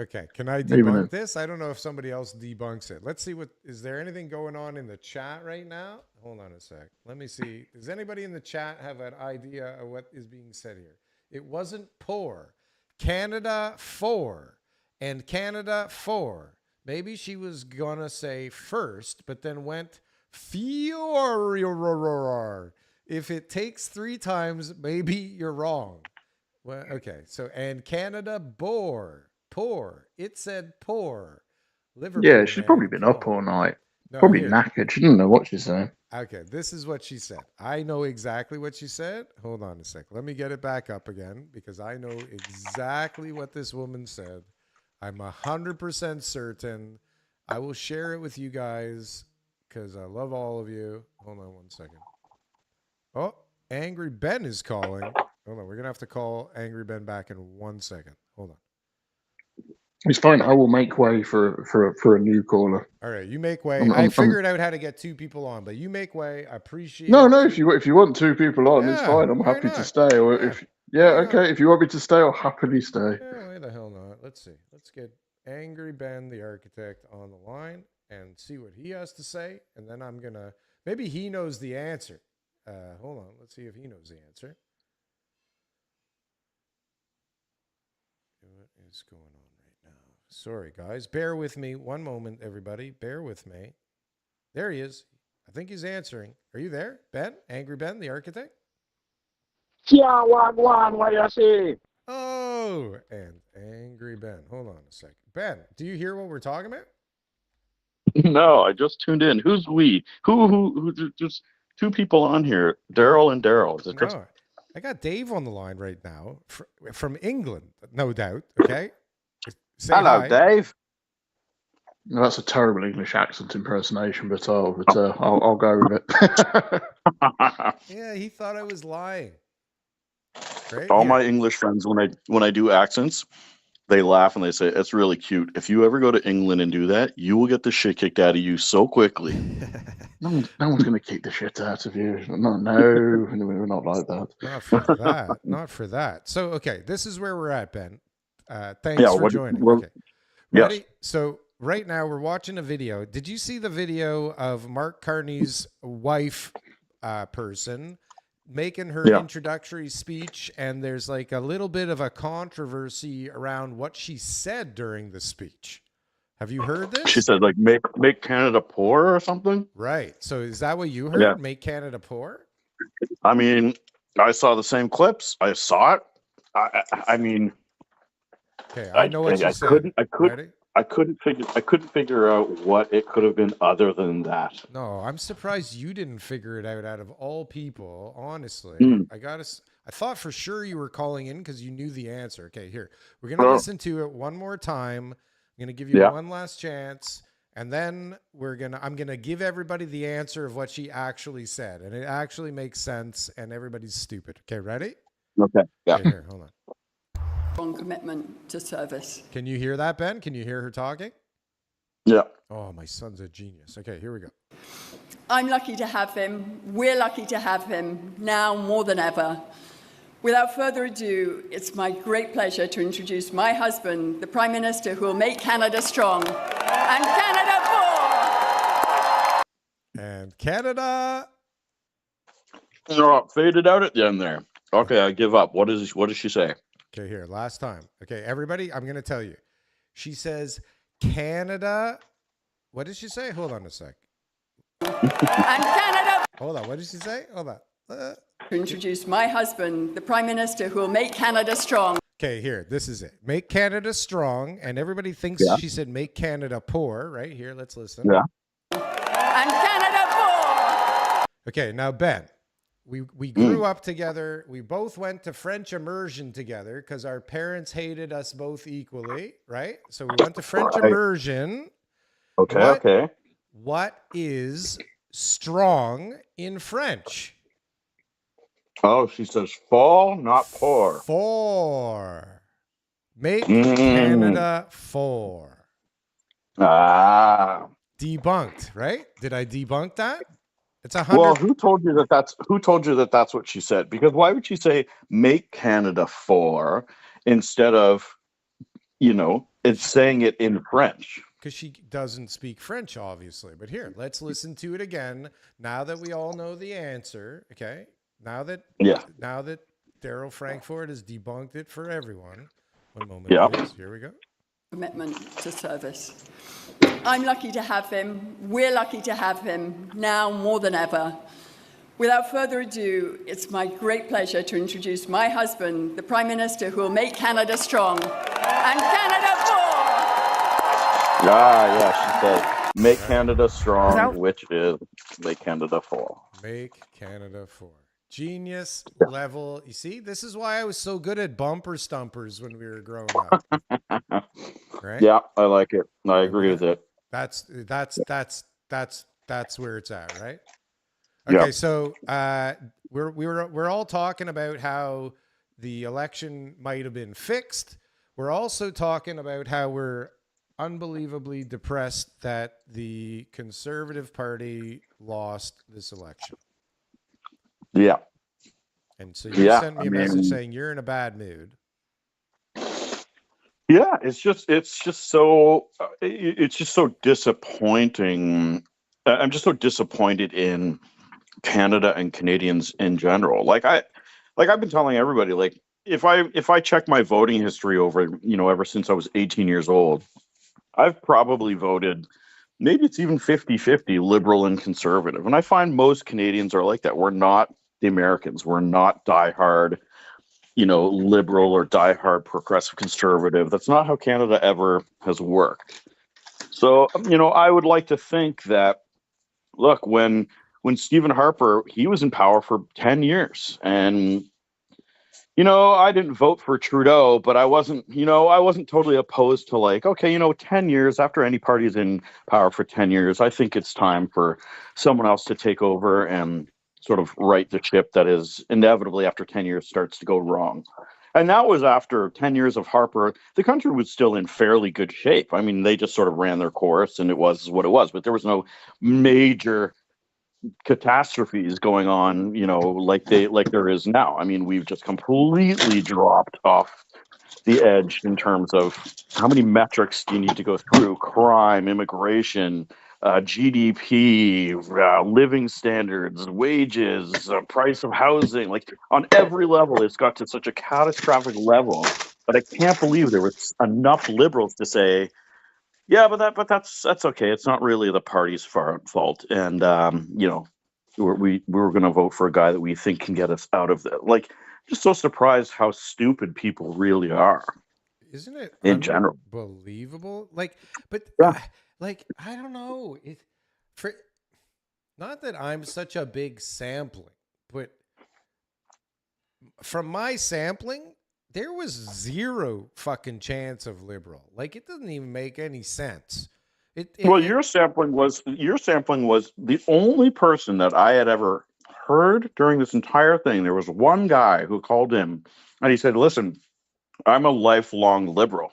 Okay, can I Even debunk if- this? I don't know if somebody else debunks it. Let's see is there anything going on in the chat right now? Hold on a sec. Let me see. Does anybody in the chat have an idea of what is being said here? It wasn't poor. Canada for and Canada for. Maybe she was gonna say first, but then went fior. If it takes 3 times, maybe you're wrong. Well, okay. So and Canada bore. Poor. It said poor. Liverpool. Yeah, she's man, probably been come up on. all night. No, Probably here. knackered. She didn't know what she's saying. Okay, this is what she said. I know exactly what she said. Hold on a sec. Let me get it back up again because I know exactly what this woman said. I'm 100% certain. I will share it with you guys because I love all of you. Hold on one second. Oh, Angry Ben is calling. Hold on. We're going to have to call Angry Ben back in 1 second. Hold on. It's fine. I will make way for a new caller. All right, you make way. I'm- I I'm- figured out how to get 2 people on, but you make way. I appreciate No, it. if you want 2 people on, it's Yeah, fine. I'm why happy not? to stay. Or Yeah, if why not? okay, if you want me to stay, I'll happily stay. Yeah, why the hell not? Let's see. Let's get Angry Ben, the architect, on the line and see what he has to say. And then I'm going to, maybe he knows the answer. Hold on. Let's see if he knows the answer. What is going on right now? Sorry, guys. Bear with me. 1 moment, everybody. Bear with me. There he is. I think he's answering. Are you there, Ben? Angry Ben, the architect? Yeah, one, what you see? Oh, and Angry Ben. Hold on a second. Ben, do you hear what we're talking about? No, I just tuned in. Who's we? Who there's 2 people on here, Darryl and Darryl. Is it just No, I got Dave on the line right now from England, no doubt. Okay. Say Hello, hi. Dave. No, that's a terrible English accent impersonation, but I'll go with it. Yeah, he thought I was lying. Right? All Here. my English friends, when I do accents, they laugh and they say it's really cute. If you ever go to England and do that, you will get the shit kicked out of you so quickly. No one's going to kick the shit out of you. No, we're not like that. Not for that. Not for that. So, okay, this is where we're at, Ben. Thanks for joining. Okay. Ready? Yes. So right now we're watching a video. Did you see the video of Mark Carney's wife person making her introductory speech? And there's like a little bit of a controversy around what she said during the speech. Have you heard this? She said, like, make Canada poor or something. Right. So is that what you heard? Yeah. Make Canada poor? I mean, I saw the same clips. I saw it. I mean, Okay, I know what she said. Ready? I couldn't figure out what it could have been other than that. No, I'm surprised you didn't figure it out of all people. Honestly, Mm. I thought for sure you were calling in because you knew the answer. Okay, here we're gonna listen to it one more time. I'm gonna give you one last chance, and then I'm gonna give everybody the answer of what she actually said, and it actually makes sense, and everybody's stupid. Okay, ready? Okay. Yeah. Okay, here, hold on. Strong commitment to service. Can you hear that, Ben? Can you hear her talking? Yeah. Oh, my son's a genius. Okay, here we go. I'm lucky to have him. We're lucky to have him now more than ever. Without further ado, it's my great pleasure to introduce my husband, the Prime Minister who will make Canada strong and Canada for. And Canada. No, faded out at the end there. Okay, I give up. What does she say? Okay, here, last time. Okay, everybody, I'm going to tell you. She says, Canada. What did she say? Hold on a sec. And Canada. Hold on. What did she say? Hold on. To introduce my husband, the Prime Minister who will make Canada strong. Okay, here, this is it. Make Canada strong. And everybody thinks she said make Canada poor. Right here, let's listen. Yeah. And Canada for. Okay, now, Ben. We grew up together. We both went to French immersion together because our parents hated us both equally, right? So we went to French immersion. Okay. What is strong in French? Oh, she says fall, not pour. For. Make Canada for. Ah. Debunked, right? Did I debunk that? It's 100. Well, who told you that that's what she said? Because why would she say make Canada for instead of, it's saying it in French? Because she doesn't speak French, obviously. But here, let's listen to it again. Now that we all know the answer, okay? Now that Darryl Frankfort has debunked it for everyone. One moment, please. Here we go. Commitment to service. I'm lucky to have him. We're lucky to have him now more than ever. Without further ado, it's my great pleasure to introduce my husband, the Prime Minister who will make Canada strong and Canada for. She said make Canada strong, which is make Canada for. Make Canada for. Genius level. You see, this is why I was so good at bumper stumpers when we were growing up. Right? Yeah, I like it. I agree with it. That's where it's at, right? Okay, so we're all talking about how the election might have been fixed. We're also talking about how we're unbelievably depressed that the Conservative Party lost this election. Yeah. And so you sent me a message saying you're in a bad mood. Yeah, it's just so disappointing. I'm just so disappointed in Canada and Canadians in general. Like I've been telling everybody, like if I check my voting history over, ever since I was 18 years old, I've probably voted, maybe it's even 50-50 liberal and conservative. And I find most Canadians are like that. We're not the Americans. We're not diehard, liberal or diehard progressive conservative. That's not how Canada ever has worked. So, I would like to think that, look, when Stephen Harper, he was in power for 10 years and, I didn't vote for Trudeau, but I wasn't totally opposed to 10 years after any party's in power for 10 years, I think it's time for someone else to take over and sort of right the ship that is inevitably after 10 years starts to go wrong. And that was after 10 years of Harper. The country was still in fairly good shape. I mean, they just sort of ran their course and it was what it was, but there was no major catastrophes going on, like there is now. I mean, we've just completely dropped off the edge in terms of how many metrics do you need to go through: crime, immigration, GDP, living standards, wages, price of housing. Like on every level, it's got to such a catastrophic level. But I can't believe there was enough liberals to say, yeah, but that's okay. It's not really the party's fault. And we were going to vote for a guy that we think can get us out of that. Like, just so surprised how stupid people really are Isn't it in general. unbelievable? Like, but Yeah. like I don't know. For not that I'm such a big sampling, but from my sampling, there was zero fucking chance of liberal. Like, it doesn't even make any sense. Well, your sampling was the only person that I had ever heard during this entire thing. There was one guy who called in and he said, "Listen, I'm a lifelong liberal.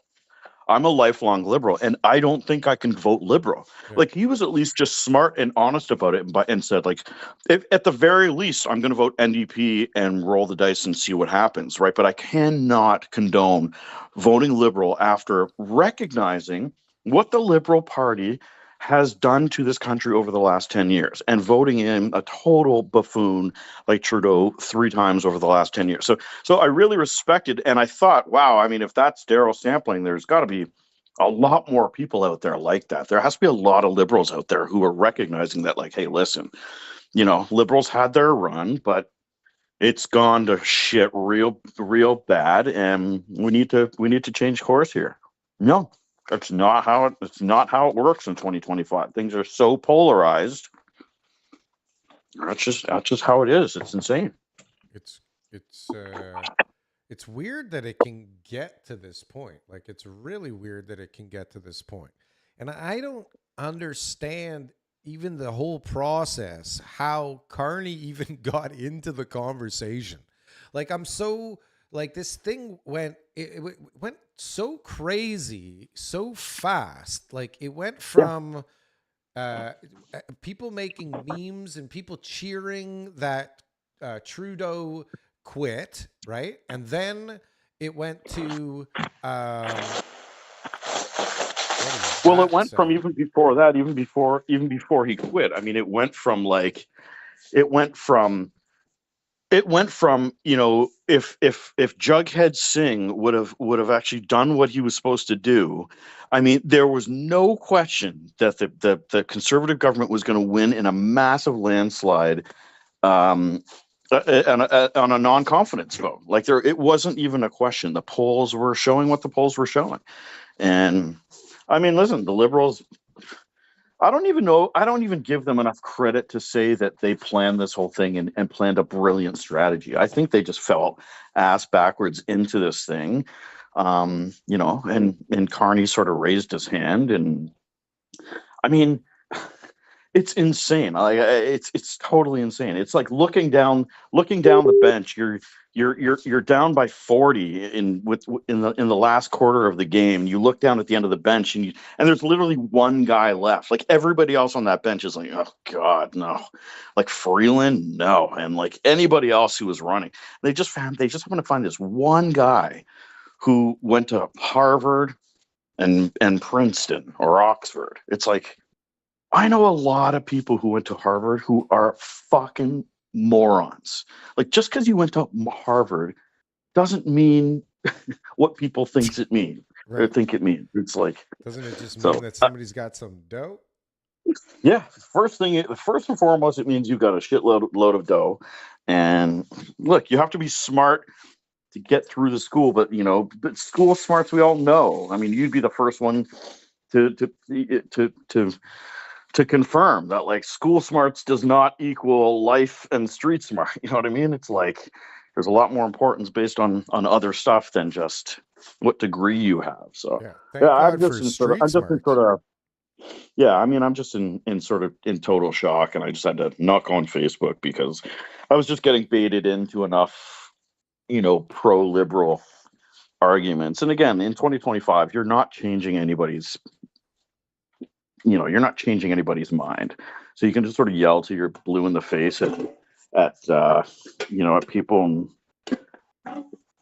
I'm a lifelong liberal, and I don't think I can vote liberal." Yeah. Like, he was at least just smart and honest about it, and said, like, if, at the very least, I'm going to vote NDP and roll the dice and see what happens, right? But I cannot condone voting liberal after recognizing what the Liberal Party has done to this country over the last 10 years and voting in a total buffoon like Trudeau 3 times over the last 10 years. So I really respected, and I thought, wow, I mean, if that's Darryl sampling, there's got to be a lot more people out there like that. There has to be a lot of liberals out there who are recognizing that, like, hey, listen, liberals had their run, but it's gone to shit real bad, and we need to change course here. No, that's not how it works in 2025. Things are so polarized. That's just how it is. It's insane. It's weird that it can get to this point. Like, it's really weird that it can get to this point. And I don't understand even the whole process, how Carney even got into the conversation. Like, I'm so, like, this thing went so crazy, so fast. Like, it went from people making memes and people cheering that Trudeau quit, right? And then it went to well, it went from even before that, even before he quit. I mean, it went from if Jughead Singh would have actually done what he was supposed to do, I mean, there was no question that the Conservative government was going to win in a massive landslide on a non-confidence vote. Like, it wasn't even a question. The polls were showing what the polls were showing. And I mean, listen, the Liberals, I don't even give them enough credit to say that they planned this whole thing and planned a brilliant strategy. I think they just fell ass backwards into this thing. And Carney sort of raised his hand, and I mean, it's insane. It's totally insane. It's like looking down the bench. You're down by 40 in the last quarter of the game. You look down at the end of the bench, and there's literally one guy left. Like, everybody else on that bench is like, oh God, no. Like Freeland, no, and like anybody else who was running, they just happen to find this one guy who went to Harvard and Princeton or Oxford. It's like, I know a lot of people who went to Harvard who are fucking morons. Like, just because you went to Harvard doesn't mean what people think it means. Right. Or think it means. It's like, doesn't it just mean that somebody's got some dough? Yeah, first and foremost, it means you've got a shitload of dough. And look, you have to be smart to get through the school, but school smarts, we all know. I mean, you'd be the first one to confirm that, like, school smarts does not equal life and street smart. You know what I mean? It's like there's a lot more importance based on other stuff than just what degree you have. So I'm just in total shock, and I just had to knock on Facebook because I was just getting baited into enough, pro-liberal arguments. And again, in 2025, you're not changing anybody's mind. So you can just sort of yell till you're blue in the face at people. And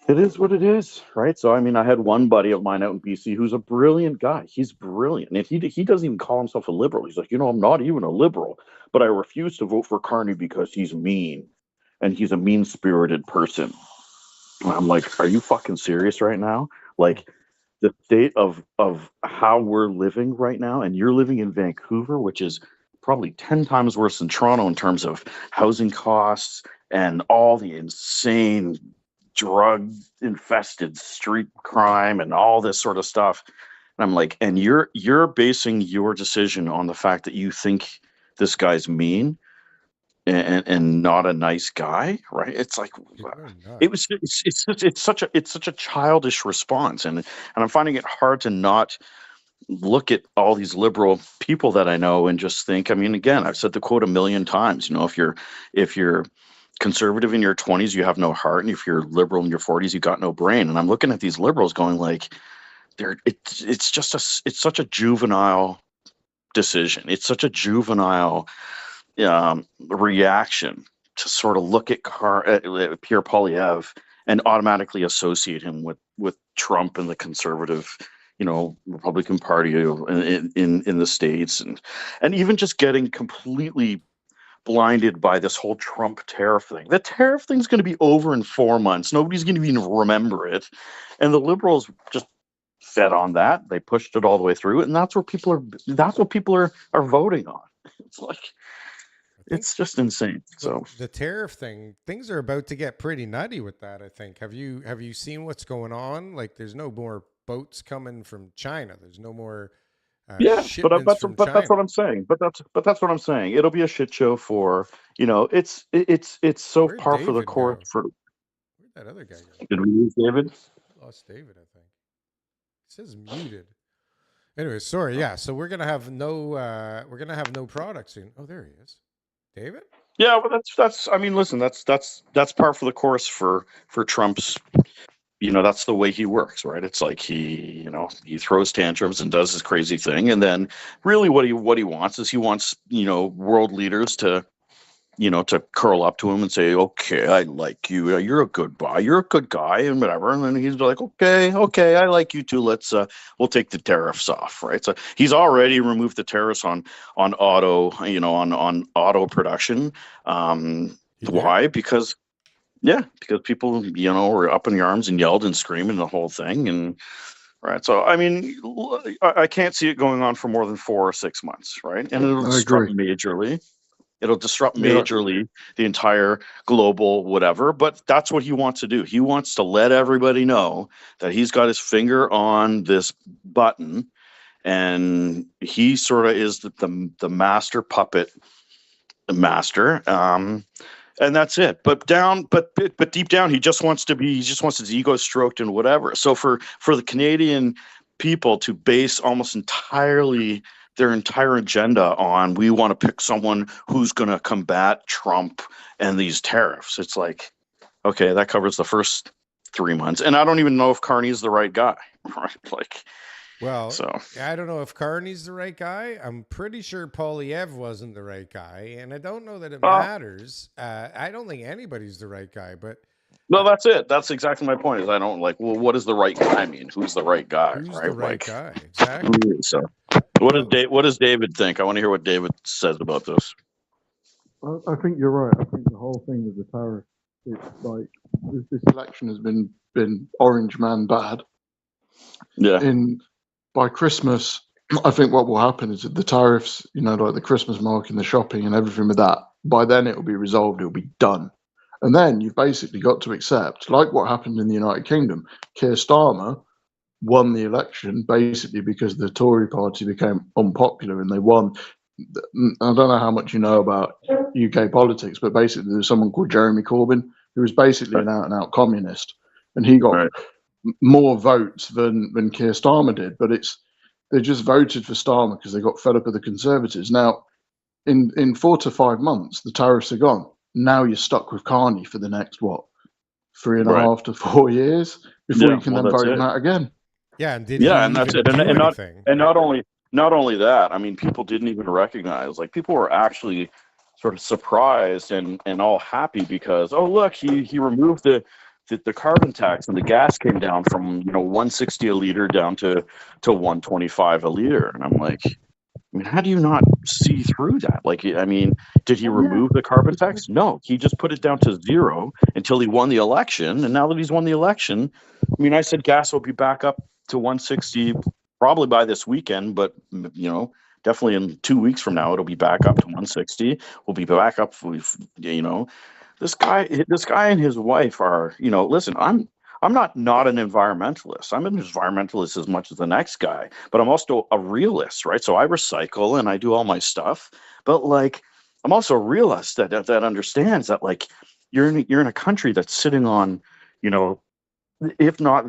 it is what it is, right? So, I mean, I had one buddy of mine out in BC who's a brilliant guy. He's brilliant. And he doesn't even call himself a liberal. He's like, I'm not even a liberal, but I refuse to vote for Carney because he's mean and he's a mean-spirited person. And I'm like, are you fucking serious right now? Like, the state of how we're living right now, and you're living in Vancouver, which is probably 10 times worse than Toronto in terms of housing costs and all the insane drug infested street crime and all this sort of stuff. And I'm like, and you're basing your decision on the fact that you think this guy's mean and not a nice guy, right? It's like it's such a childish response, and I'm finding it hard to not look at all these liberal people that I know and just think. I mean, again, I've said the quote a million times. You know, if you're conservative in your 20s, you have no heart, and if you're liberal in your 40s, you got no brain. And I'm looking at these liberals going like, it's such a juvenile decision. It's such a juvenile reaction to sort of look at Pierre Poilievre and automatically associate him with Trump and the conservative, Republican Party in the States, and even just getting completely blinded by this whole Trump tariff thing. The tariff thing's going to be over in 4 months. Nobody's going to even remember it, and the liberals just fed on that. They pushed it all the way through, and that's what people are voting on. It's like, it's just insane. So the tariff thing, things are about to get pretty nutty with that. I think. Have you seen what's going on? Like, there's no more boats coming from China. There's no more. But that's what I'm saying. But that's what I'm saying. It'll be a shit show for It's so Where'd par for the David course go? for. Where'd that other guy go? Did we lose David? Lost David, I think. It says muted. Anyway, sorry. Yeah, so we're gonna have no product soon. Oh, there he is, David. Yeah, well, that's. I mean, listen, that's par for the course for Trump's. That's the way he works, right? It's like he throws tantrums and does his crazy thing, and then really what he wants is world leaders to curl up to him and say, okay, I like you. You're a good guy. You're a good guy, and whatever. And then he's like, okay, I like you too. We'll take the tariffs off, right? So he's already removed the tariffs on auto, on auto production. Why? Because people, were up in the arms and yelled and screamed and the whole thing. And right. So, I mean, I can't see it going on for more than 4 or 6 months, right? And it'll disrupt majorly. It'll disrupt majorly the entire global whatever, but that's what he wants to do. He wants to let everybody know that he's got his finger on this button, and he sort of is the master puppet master. And that's it. But deep down, he just wants his ego stroked and whatever. So for the Canadian people to base almost entirely their entire agenda on, we want to pick someone who's going to combat Trump and these tariffs. It's like, okay, that covers the first 3 months. And I don't even know if Carney is the right guy. Right? I don't know if Carney's the right guy. I'm pretty sure Poilievre wasn't the right guy. And I don't know that it matters. I don't think anybody's the right guy, but. No, that's it. That's exactly my point. Is I don't like. Well, what does the right guy mean? Who's the right guy? Who's right? the right guy? Exactly. So, what does David think? I want to hear what David says about this. I think you're right. I think the whole thing with the tariff, it's like this election has been orange man bad. Yeah. By Christmas, I think what will happen is that the tariffs, like the Christmas market and the shopping and everything with that, by then it will be resolved. It will be done. And then you've basically got to accept, like what happened in the United Kingdom, Keir Starmer won the election basically because the Tory party became unpopular and they won. I don't know how much you know about UK politics, but basically there's someone called Jeremy Corbyn who was basically an out-and-out communist, and he got more votes than Keir Starmer did. But they just voted for Starmer because they got fed up with the Conservatives. Now, in 4 to 5 months, the tariffs are gone. Now you're stuck with Carney for the next 3.5 to 4 years before you can then vote him out again. Yeah, and that's it. And not only that, I mean, people didn't even recognize. Like, people were actually sort of surprised and all happy because, oh, look, he removed the carbon tax and the gas came down from $1.60 a liter down to $1.25 a liter. And I'm like, I mean, how do you not see through that? Like, I mean, did he remove the carbon tax? No, he just put it down to zero until he won the election. And now that he's won the election, I mean, I said gas will be back up to $1.60 probably by this weekend, but definitely in 2 weeks from now, it'll be back up to 160. We'll be back up. You know, this guy and his wife are, listen, I'm not an environmentalist. I'm an environmentalist as much as the next guy, but I'm also a realist, right? So I recycle and I do all my stuff, but like I'm also a realist that understands that like you're in a country that's sitting on, you know, if not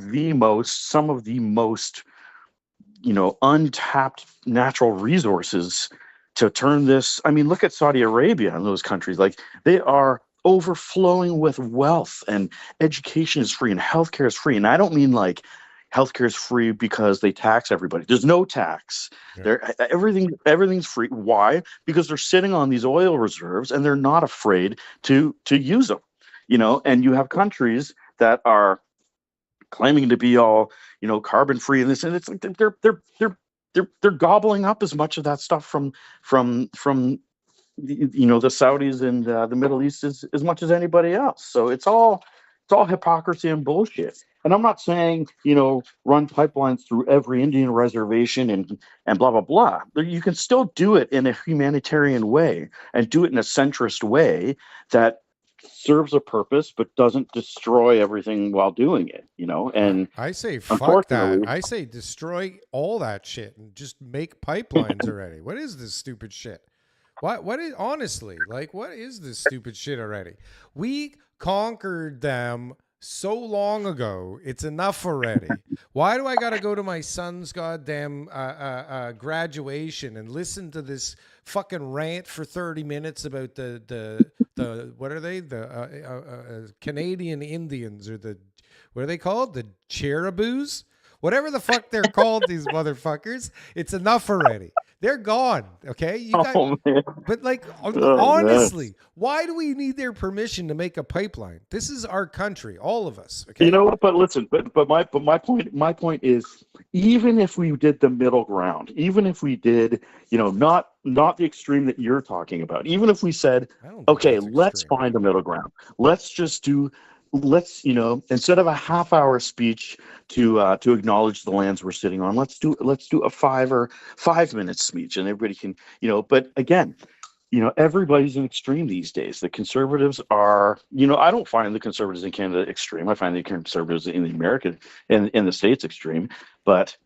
some of the most, untapped natural resources to turn this. I mean, look at Saudi Arabia and those countries. Like they are overflowing with wealth, and education is free and healthcare is free. And I don't mean like healthcare is free because they tax everybody. There's no tax. Yeah. Everything's free. Why? Because they're sitting on these oil reserves and they're not afraid to use them. And you have countries that are claiming to be all carbon free and this, and it's like they're gobbling up as much of that stuff from the Saudis and the Middle East as much as anybody else. So it's all hypocrisy and bullshit. And I'm not saying run pipelines through every Indian reservation and blah blah blah. You can still do it in a humanitarian way and do it in a centrist way that serves a purpose but doesn't destroy everything while doing it. And I say fuck that. I say destroy all that shit and just make pipelines already. What is this stupid shit? What is, honestly, like, what is this stupid shit already? We conquered them so long ago. It's enough already. Why do I got to go to my son's goddamn graduation and listen to this fucking rant for 30 minutes about the what are they? The Canadian Indians, or what are they called? The Cheruboos? Whatever the fuck they're called, these motherfuckers. It's enough already. They're gone. Okay. Man. But like, Oh, honestly, man. why do we need their permission to make a pipeline? This is our country, all of us. Okay. You know what? But listen, but my point is, even if we did the middle ground, even if we did, not the extreme that you're talking about, even if we said, I don't think okay, that's let's extreme. find a middle ground. Let's instead of a half-hour speech to acknowledge the lands we're sitting on, let's do a 5 minute speech, and everybody can, but again, everybody's an extreme these days. The conservatives are, I don't find the conservatives in Canada extreme. I find the conservatives in the American in the States extreme. But,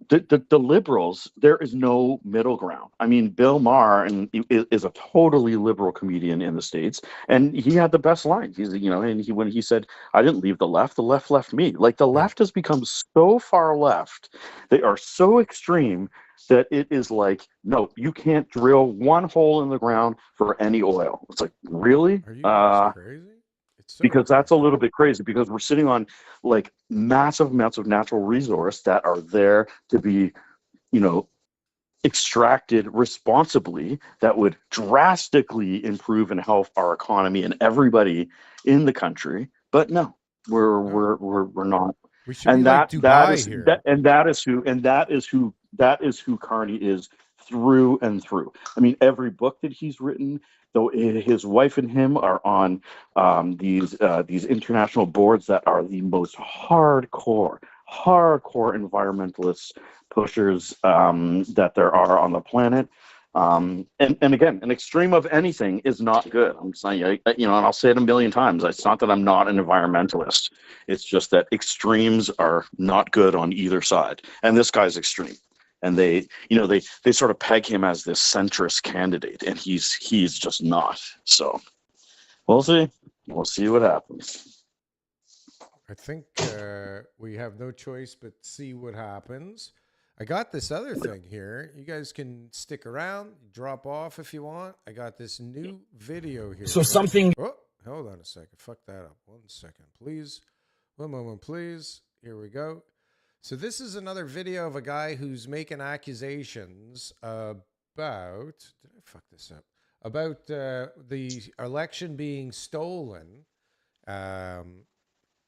the liberals, there is no middle ground. I mean, Bill Maher is a totally liberal comedian in the States, and he had the best line. When he said, "I didn't leave the left left me." Like the left has become so far left, they are so extreme that it is like, no, you can't drill one hole in the ground for any oil. It's like, really? Are you guys crazy? It's so Because that's a crazy. little bit crazy, because we're sitting on like massive amounts of natural resource that are there to be, extracted responsibly, that would drastically improve and help our economy and everybody in the country. But no, we're not. We should be like Dubai here. That is who Carney is through and through. I mean, every book that he's written, though his wife and him are on these international boards that are the most hardcore environmentalist pushers that there are on the planet. And again, an extreme of anything is not good. I'm saying, and I'll say it a million times. It's not that I'm not an environmentalist. It's just that extremes are not good on either side. And this guy's extreme. And they sort of peg him as this centrist candidate, and he's just not. So we'll see. We'll see what happens. I think we have no choice but see what happens. I got this other thing here. You guys can stick around, drop off if you want. I got this new video here. So something. Oh, hold on a second. Fuck that up. 1 second, please. 1 moment, please. Here we go. So this is another video of a guy who's making accusations about. Did I fuck this up? About the election being stolen.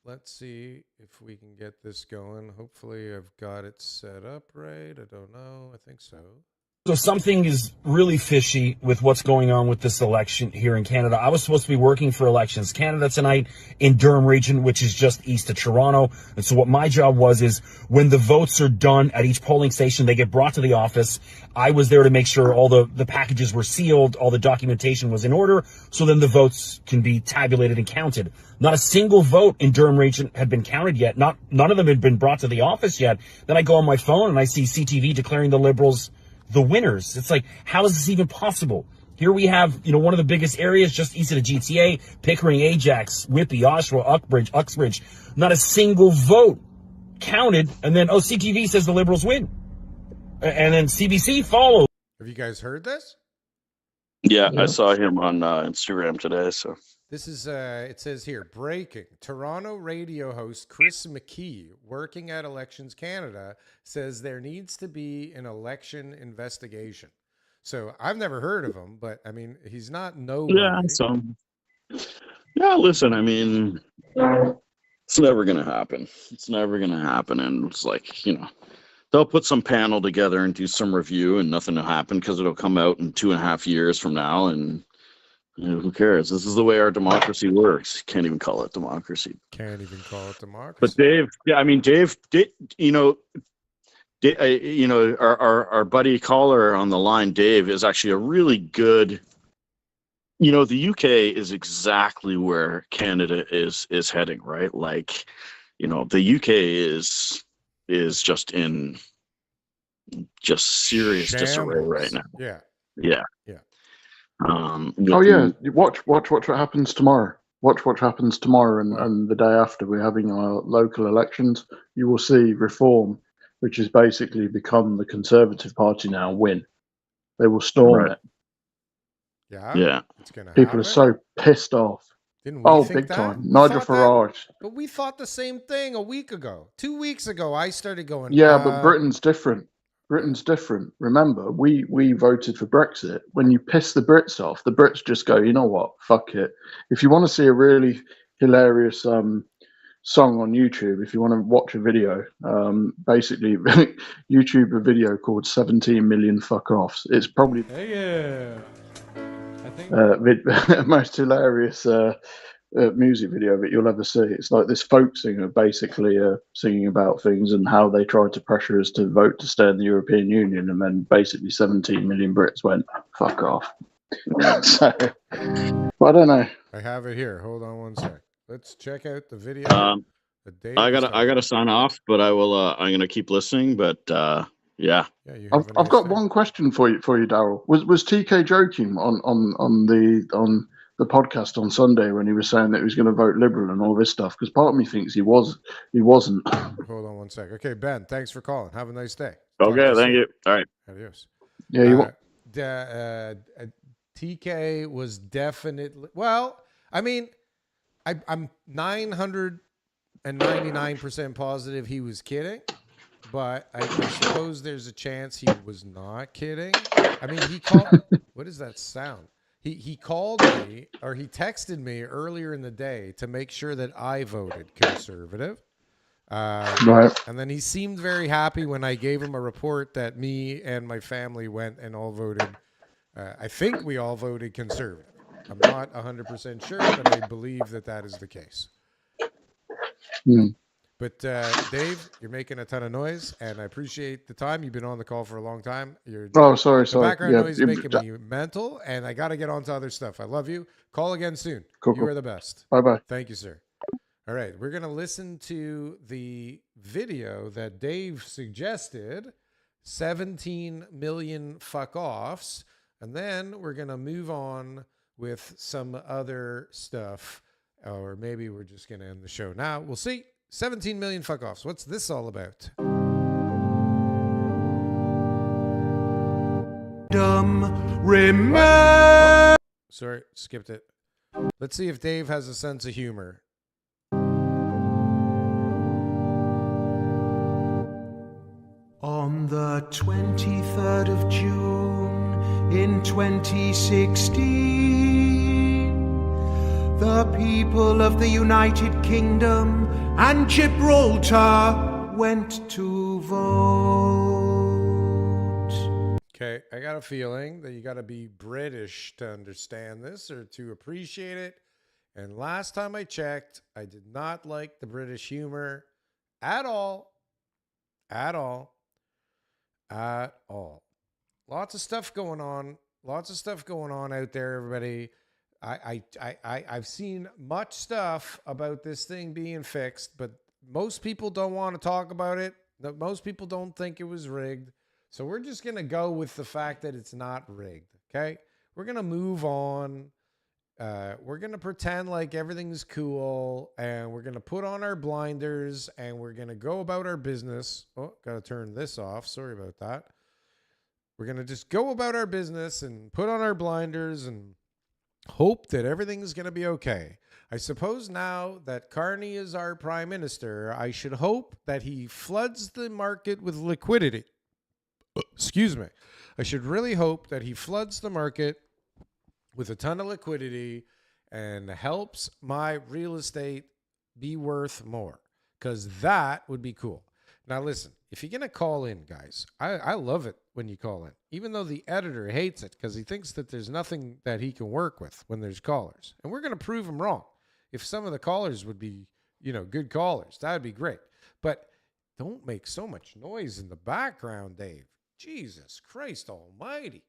Let's see if we can get this going. Hopefully I've got it set up right. I don't know. I think so. So something is really fishy with what's going on with this election here in Canada. I was supposed to be working for Elections Canada tonight in Durham region, which is just east of Toronto. And so what my job was is when the votes are done at each polling station, they get brought to the office. I was there to make sure all the packages were sealed, all the documentation was in order, so then the votes can be tabulated and counted. Not a single vote in Durham region had been counted yet. None of them had been brought to the office yet. Then I go on my phone and I see CTV declaring the Liberals the winners. It's like, how is this even possible? Here we have, one of the biggest areas just east of the GTA, Pickering, Ajax, Whitby, Oshawa, Uxbridge. Not a single vote counted. And then, CTV says the Liberals win. And then CBC follows. Have you guys heard this? Yeah, I saw him on Instagram today. So this is, it says here, breaking. Toronto radio host Chris McKee, working at Elections Canada, says there needs to be an election investigation. So I've never heard of him, but I mean, he's not nobody. Listen, I mean, it's never going to happen. It's never going to happen. And it's like, they'll put some panel together and do some review and nothing will happen because it'll come out in 2.5 years from now. And who cares? This is the way our democracy works. Can't even call it democracy. Can't even call it democracy. But Dave, our buddy caller on the line, Dave, is actually a really good. The UK is exactly where Canada is heading, right? Like, the UK is just in serious disarray right now. Yeah. Watch what happens tomorrow. Watch what happens tomorrow and the day after. We're having our local elections. You will see Reform, which has basically become the Conservative Party now, win. They will storm it. Yeah. It's gonna People are so pissed off. Didn't we think big that? time. Nigel Farage. But we thought the same thing a week ago. 2 weeks ago, I started going. Yeah, but Britain's different. Remember, we voted for Brexit. When you piss the Brits off, the Brits just go, you know what, fuck it. If you want to see a really hilarious song on YouTube, if you want to watch a video, basically YouTube a video called 17 million fuck offs. It's probably most hilarious music video that you'll ever see. It's like this folk singer basically singing about things and how they tried to pressure us to vote to stay in the European Union, and then basically 17 million Brits went fuck off. So, I don't know. I have it here. Hold on one sec. Let's check out the video. I gotta sign off, but I will. I'm gonna keep listening. But yeah. I've got one question for you, Darryl. Was TK joking on the podcast on Sunday when he was saying that he was going to vote Liberal and all this stuff? Because part of me thinks he wasn't. Hold on one sec. Okay, Ben, thanks for calling. Have a nice day. Okay, thank you. All right. Adios. Yeah, you TK was definitely, well, I mean, I'm 999% positive he was kidding, but I suppose there's a chance he was not kidding. I mean, he called, what is that sound? He called me, or he texted me earlier in the day to make sure that I voted Conservative. Right. And then he seemed very happy when I gave him a report that me and my family went and all voted. I think we all voted Conservative. I'm not 100% sure, but I believe that is the case. But Dave, you're making a ton of noise, and I appreciate the time. You've been on the call for a long time. Sorry. The background noise is making me mental, and I got to get on to other stuff. I love you. Call again soon. Cool. You are the best. Bye-bye. Thank you, sir. All right, we're going to listen to the video that Dave suggested, 17 million fuck-offs, and then we're going to move on with some other stuff, or maybe we're just going to end the show now. We'll see. 17 million fuck-offs. What's this all about? Sorry, skipped it. Let's see if Dave has a sense of humor. On the 23rd of June in 2016, the people of the United Kingdom and Gibraltar went to vote. Okay, I got a feeling that you got to be British to understand this or to appreciate it. And last time I checked, I did not like the British humor at all. At all. At all. Lots of stuff going on. Lots of stuff going on out there, everybody. I've seen much stuff about this thing being fixed, but most people don't want to talk about it. Most people don't think it was rigged. So we're just going to go with the fact that it's not rigged, okay? We're going to move on. We're going to pretend like everything's cool, and we're going to put on our blinders, and we're going to go about our business. Oh, got to turn this off. Sorry about that. We're going to just go about our business and put on our blinders and hope that everything's going to be okay. I suppose now that Carney is our prime minister, I should hope that he floods the market with liquidity. Excuse me. I should really hope that he floods the market with a ton of liquidity and helps my real estate be worth more, because that would be cool. Now, listen, if you're going to call in, guys, I love it when you call in, even though the editor hates it because he thinks that there's nothing that he can work with when there's callers. And we're going to prove him wrong. If some of the callers would be, good callers, that would be great. But don't make so much noise in the background, Dave. Jesus Christ almighty.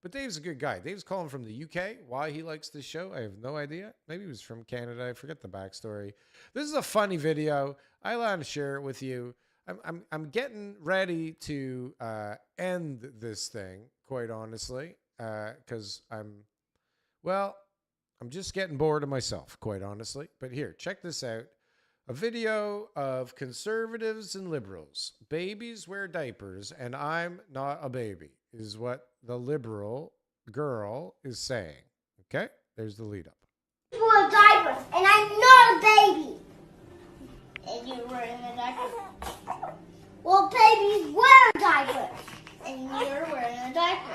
But Dave's a good guy. Dave's calling from the UK. Why he likes this show, I have no idea. Maybe he was from Canada. I forget the backstory. This is a funny video. I want to share it with you. I'm getting ready to end this thing, quite honestly, because I'm just getting bored of myself, quite honestly. But here, check this out. A video of conservatives and liberals. Babies wear diapers, and I'm not a baby, is what the liberal girl is saying. Okay? There's the lead up. Wear diapers, and I'm not a baby. And you're wearing a diaper. Well, babies wear diapers, and you're wearing a diaper.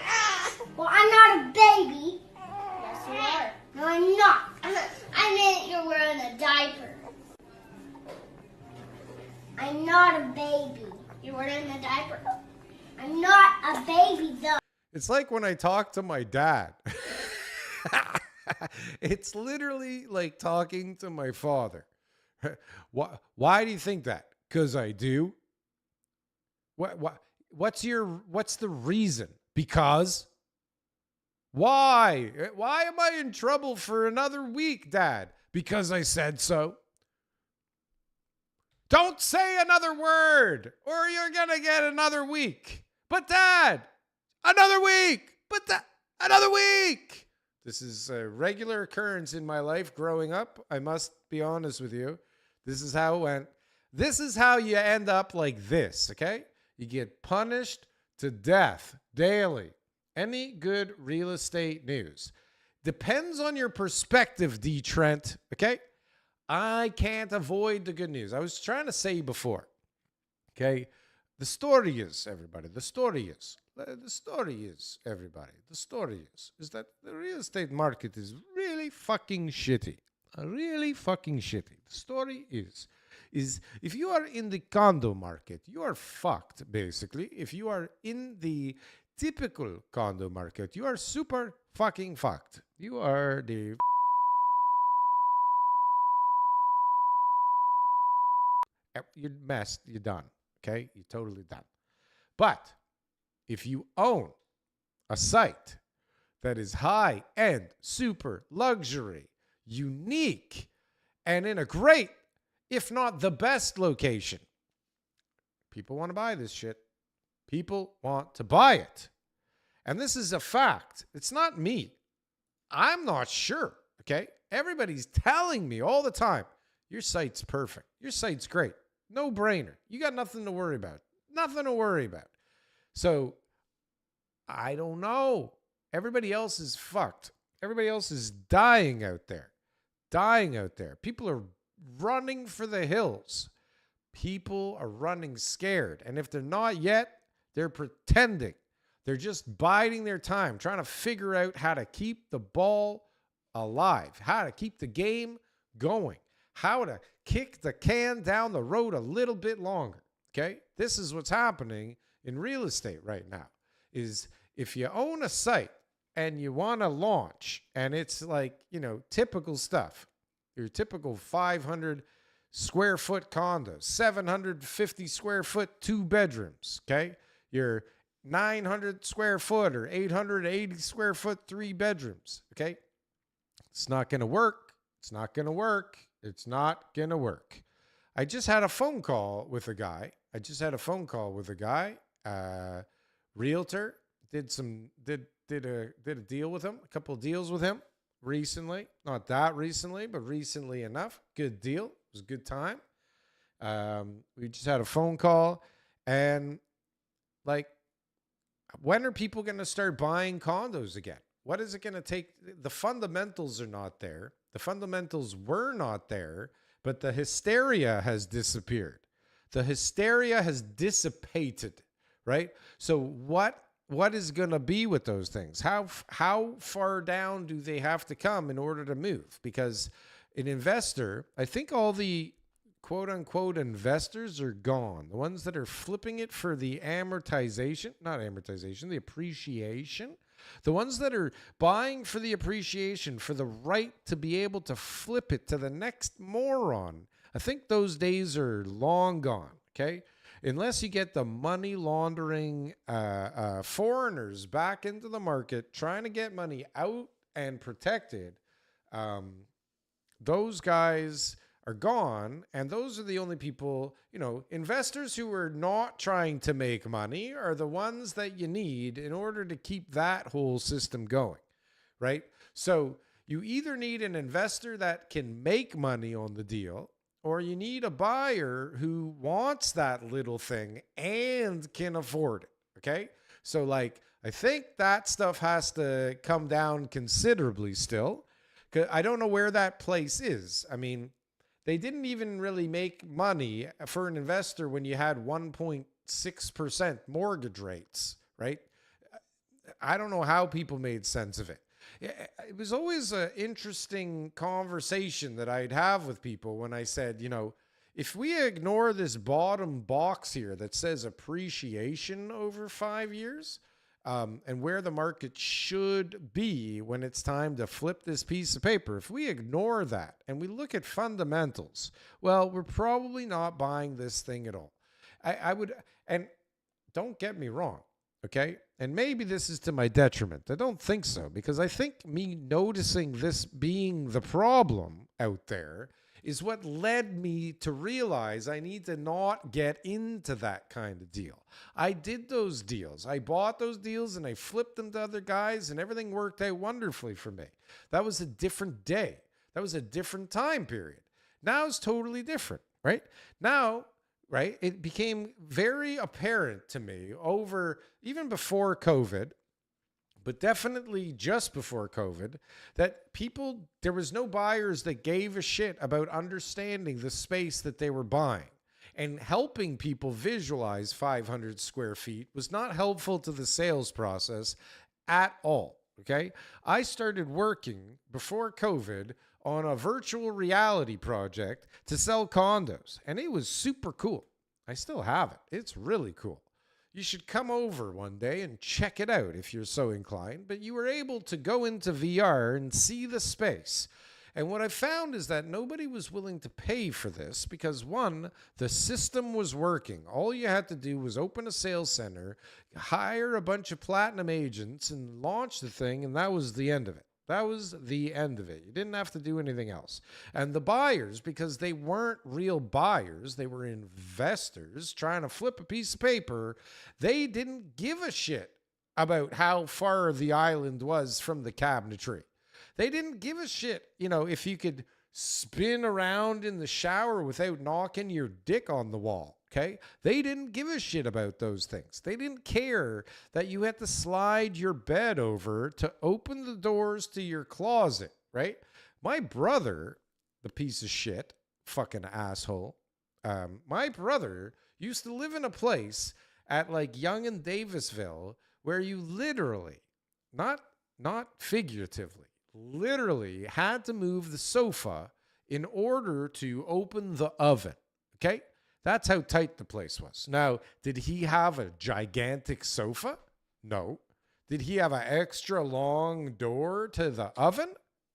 Well, I'm not a baby. Yes, you are. No, I'm not. I meant you're wearing a diaper. I'm not a baby. You're wearing a diaper. I'm not a baby, though. It's like when I talk to my dad. It's literally like talking to my father. Why do you think that? Because I do. What's the reason? Because? Why? Why am I in trouble for another week, Dad? Because I said so. Don't say another word or you're going to get another week. But Dad, another week. But another week. This is a regular occurrence in my life growing up. I must be honest with you. This is how it went. This is how you end up like this, okay? You get punished to death daily. Any good real estate news depends on your perspective, D. Trent, okay? I can't avoid the good news. I was trying to say before, okay? The story is, everybody, the story is that the real estate market is really fucking shitty. Really fucking shitty. The story is if you are in the condo market, you are fucked, basically. If you are in the typical condo market, you are super fucking fucked. You are the... You're messed. You're done. Okay? You're totally done. But if you own a site that is high-end, super luxury, unique, and in a great, if not the best location, people want to buy this shit. People want to buy it. And this is a fact. It's not me. I'm not sure. Okay? Everybody's telling me all the time, your site's perfect. Your site's great. No brainer. You got nothing to worry about. Nothing to worry about. So, I don't know. Everybody else is fucked. Everybody else is dying out there. Dying out there. People are running for the hills. People are running scared. And if they're not yet, they're pretending. They're just biding their time, trying to figure out how to keep the ball alive, how to keep the game going, how to kick the can down the road a little bit longer. Okay? This is what's happening in real estate right now. is if you own a site and you want to launch, and it's like, typical stuff, your typical 500 square foot condos, 750 square foot 2 bedrooms, okay? Your 900 square foot or 880 square foot 3 bedrooms, okay? It's not going to work. It's not going to work. It's not going to work. I just had a phone call with a guy. Realtor, did a deal with him, a couple of deals with him recently. Not that recently, but recently enough. Good deal. It was a good time. We just had a phone call, and like, when are people going to start buying condos again? What is it going to take? The fundamentals are not there. The fundamentals were not there, but the hysteria has disappeared. The hysteria has dissipated, right? So what is going to be with those things? How far down do they have to come in order to move? Because an investor, I think all the quote unquote investors are gone. The ones that are flipping it for the the appreciation. The ones that are buying for the appreciation, for the right to be able to flip it to the next moron. I think those days are long gone, okay? Unless you get the money laundering foreigners back into the market, trying to get money out and protected, those guys are gone. And those are the only people, investors who are not trying to make money are the ones that you need in order to keep that whole system going, right? So you either need an investor that can make money on the deal, or you need a buyer who wants that little thing and can afford it, okay? So, like, I think that stuff has to come down considerably still. 'Cause I don't know where that place is. I mean, they didn't even really make money for an investor when you had 1.6% mortgage rates, right? I don't know how people made sense of it. It was always an interesting conversation that I'd have with people when I said, if we ignore this bottom box here that says appreciation over 5 years, and where the market should be when it's time to flip this piece of paper, if we ignore that and we look at fundamentals, well, we're probably not buying this thing at all. I would, and don't get me wrong, okay? And maybe this is to my detriment. I don't think so, because I think me noticing this being the problem out there is what led me to realize I need to not get into that kind of deal. I did those deals. I bought those deals and I flipped them to other guys, and everything worked out wonderfully for me. That was a different day. That was a different time period. Now it's totally different, right? Now, right, it became very apparent to me even before COVID, but definitely just before COVID, that there was no buyers that gave a shit about understanding the space that they were buying. And helping people visualize 500 square feet was not helpful to the sales process at all, okay? I started working before COVID on a virtual reality project to sell condos, and it was super cool. I still have it. It's really cool. You should come over one day and check it out if you're so inclined. But you were able to go into VR and see the space. And what I found is that nobody was willing to pay for this because, one, the system was working. All you had to do was open a sales center, hire a bunch of platinum agents, and launch the thing, and that was the end of it. That was the end of it. You didn't have to do anything else. And the buyers, because they weren't real buyers, they were investors trying to flip a piece of paper, they didn't give a shit about how far the island was from the cabinetry. They didn't give a shit, if you could spin around in the shower without knocking your dick on the wall. Okay. They didn't give a shit about those things. They didn't care that you had to slide your bed over to open the doors to your closet, right? My brother, the piece of shit, fucking asshole. My brother used to live in a place at like Yonge and Davisville where you literally, not figuratively, literally had to move the sofa in order to open the oven. Okay. That's how tight the place was. Now, did he have a gigantic sofa? No. Did he have an extra long door to the oven?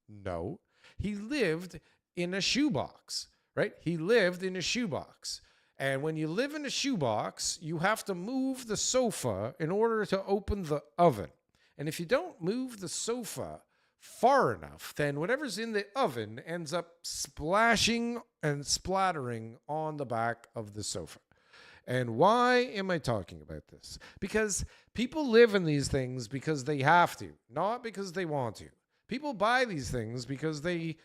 No. He lived in a shoebox, right? He lived in a shoebox. And when you live in a shoebox, you have to move the sofa in order to open the oven. And if you don't move the sofa far enough, then whatever's in the oven ends up splashing and splattering on the back of the sofa. And why am I talking about this? Because people live in these things because they have to, not because they want to. People buy these things because they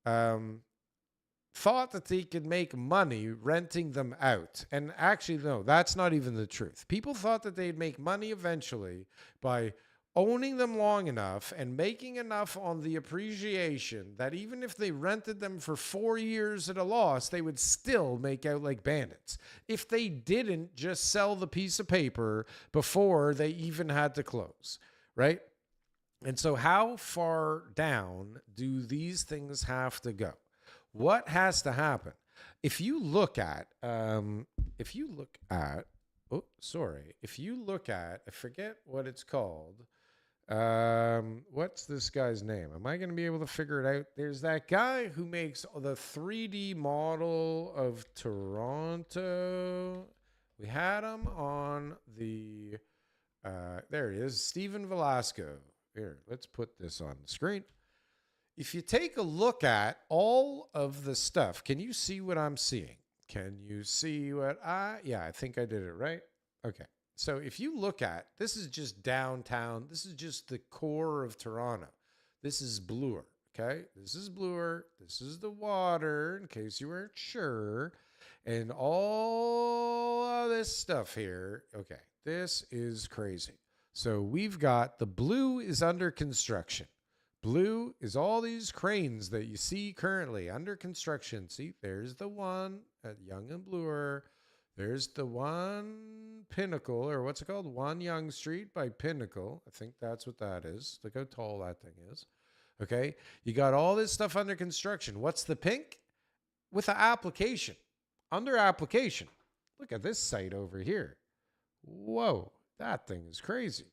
thought that they could make money renting them out. And actually, no, that's not even the truth. People thought that they'd make money eventually by owning them long enough and making enough on the appreciation that even if they rented them for 4 years at a loss, they would still make out like bandits if they didn't just sell the piece of paper before they even had to close, right? And so how far down do these things have to go? What has to happen? If you look at, I forget what it's called. What's this guy's name? Am I going to be able to figure it out? There's that guy who makes the 3D model of Toronto. We had him on the, there it is, Steven Velasco. Here, let's put this on the screen. If you take a look at all of the stuff, can you see what I'm seeing? Can you see what yeah, I think I did it right. Okay. So if you look at, this is just downtown. This is just the core of Toronto. This is Bloor, okay? This is Bloor. This is the water, in case you weren't sure. And all of this stuff here, okay, this is crazy. So we've got the blue is under construction. Blue is all these cranes that you see currently under construction. See, there's the one at Yonge and Bloor. There's the one Pinnacle, or what's it called? One Yonge Street by Pinnacle. I think that's what that is. Look how tall that thing is. Okay. You got all this stuff under construction. What's the pink? With an application. Under application. Look at this site over here. Whoa. That thing is crazy.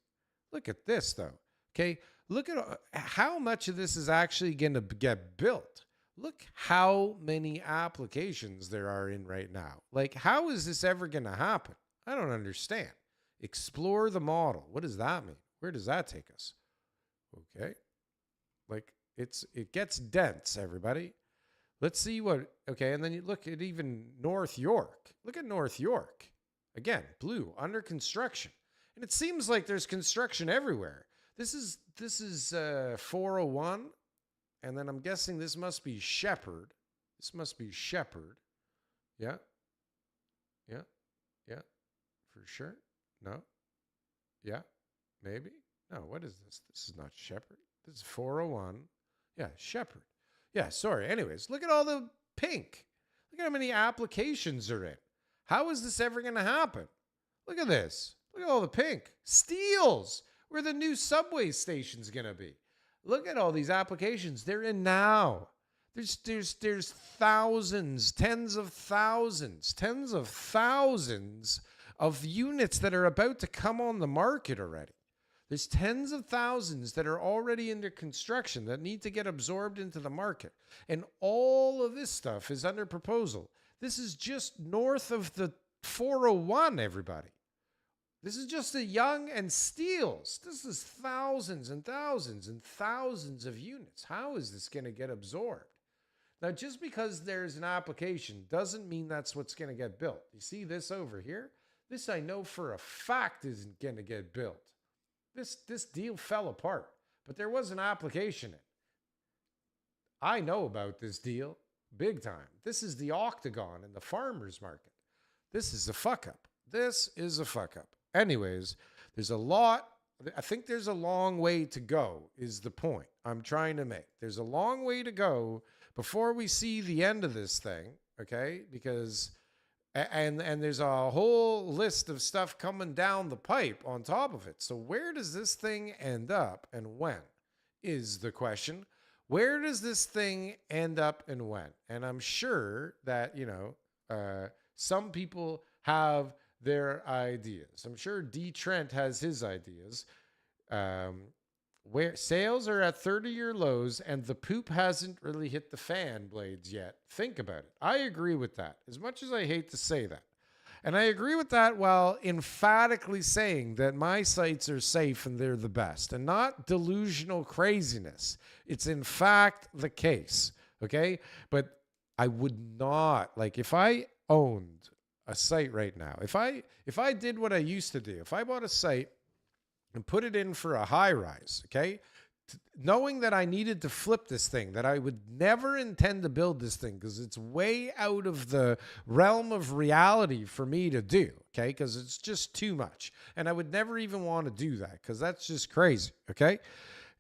Look at this, though. Okay. Look at how much of this is actually going to get built. Look how many applications there are in right now. Like, how is this ever going to happen? I don't understand. Explore the model. What does that mean? Where does that take us? Okay. Like, it gets dense, everybody. Let's see what, okay, and then you look at even North York. Look at North York. Again, blue, under construction. And it seems like there's construction everywhere. This is 401, and then I'm guessing this must be Shepherd. This must be Shepherd. Yeah. Yeah. Yeah. For sure. No. Yeah. Maybe. No, what is this? This is not Shepherd. This is 401. Yeah, Shepherd. Yeah, sorry. Anyways, look at all the pink. Look at how many applications are in. How is this ever going to happen? Look at this. Look at all the pink. Steels. Where the new subway station's going to be. Look at all these applications. They're in now. There's thousands, tens of thousands of units that are about to come on the market already. There's tens of thousands that are already under construction that need to get absorbed into the market. And all of this stuff is under proposal. This is just north of the 401, everybody. This is just the Yonge and Steeles. This is thousands and thousands and thousands of units. How is this going to get absorbed? Now, just because there's an application doesn't mean that's what's going to get built. You see this over here? This I know for a fact isn't going to get built. This deal fell apart, but there was an application in it. I know about this deal big time. This is the Octagon in the farmer's market. This is a fuck up. This is a fuck up. Anyways, there's a lot. I think there's a long way to go is the point I'm trying to make. There's a long way to go before we see the end of this thing, okay? Because, and there's a whole list of stuff coming down the pipe on top of it. So where does this thing end up and when is the question? Where does this thing end up and when? And I'm sure that, some people have their ideas. I'm sure D. Trent has his ideas. Where sales are at 30-year lows and the poop hasn't really hit the fan blades yet. Think about it. I agree with that, as much as I hate to say that. And I agree with that while emphatically saying that my sites are safe and they're the best, and not delusional craziness. It's in fact the case, okay? But I would not, like, if I owned a site right now, if I did what I used to do, if I bought a site and put it in for a high rise, okay? Knowing that I needed to flip this thing, that I would never intend to build this thing because it's way out of the realm of reality for me to do, okay? Because it's just too much. And I would never even want to do that because that's just crazy, okay?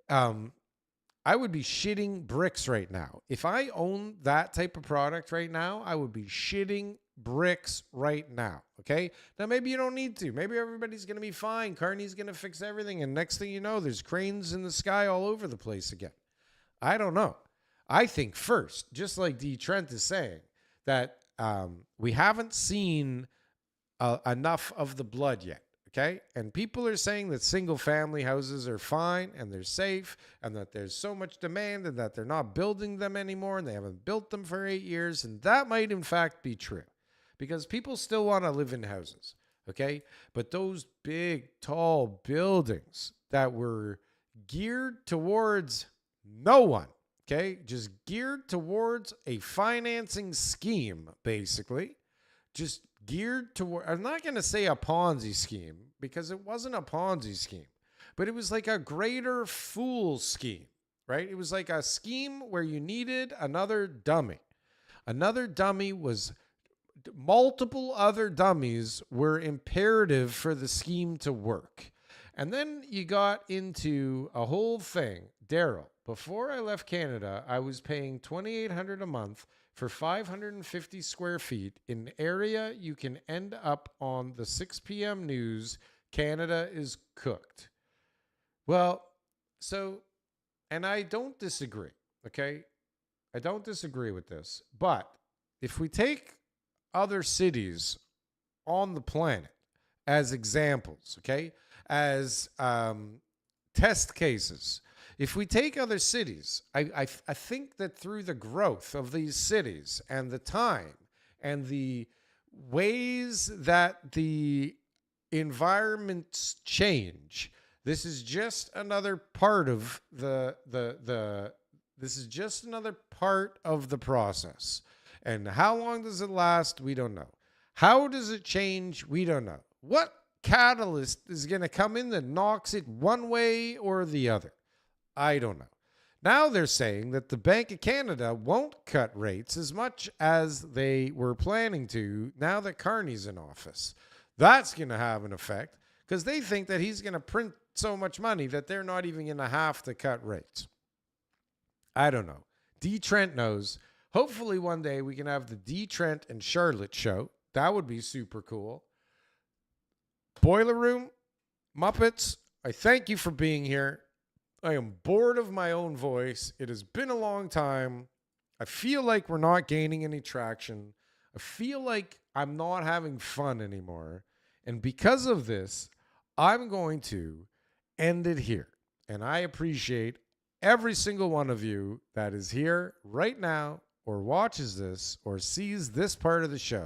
I would be shitting bricks right now. If I owned that type of product right now, I would be shitting bricks right now, okay? Now, maybe you don't need to. Maybe everybody's going to be fine. Carney's going to fix everything, and next thing you know, there's cranes in the sky all over the place again. I don't know. I think first, just like D. Trent is saying, that we haven't seen enough of the blood yet. Okay. And people are saying that single family houses are fine and they're safe and that there's so much demand and that they're not building them anymore and they haven't built them for 8 years. And that might in fact be true because people still want to live in houses. Okay. But those big, tall buildings that were geared towards no one, okay, just geared towards a financing scheme, basically, just geared toward, I'm not going to say a Ponzi scheme because it wasn't a Ponzi scheme, but it was like a greater fool scheme, right? It was like a scheme where you needed another dummy. Another dummy was, multiple other dummies were imperative for the scheme to work. And then you got into a whole thing. Darryl, before I left Canada, I was paying $2,800 a month for 550 square feet in an area you can end up on the 6 p.m. news, Canada is cooked. Well, so, and I don't disagree, okay? I don't disagree with this. But if we take other cities on the planet as examples, okay, as test cases, if we take other cities, I think that through the growth of these cities and the time and the ways that the environments change, this is just another part of this is just another part of the process. And how long does it last? We don't know. How does it change? We don't know. What catalyst is going to come in that knocks it one way or the other? I don't know. Now they're saying that the Bank of Canada won't cut rates as much as they were planning to now that Carney's in office. That's going to have an effect because they think that he's going to print so much money that they're not even going to have to cut rates. I don't know. D. Trent knows. Hopefully one day we can have the D. Trent and Charlotte show. That would be super cool. Boiler Room, Muppets, I thank you for being here. I am bored of my own voice. It has been a long time. I feel like we're not gaining any traction. I feel like I'm not having fun anymore. And because of this, I'm going to end it here. And I appreciate every single one of you that is here right now or watches this or sees this part of the show.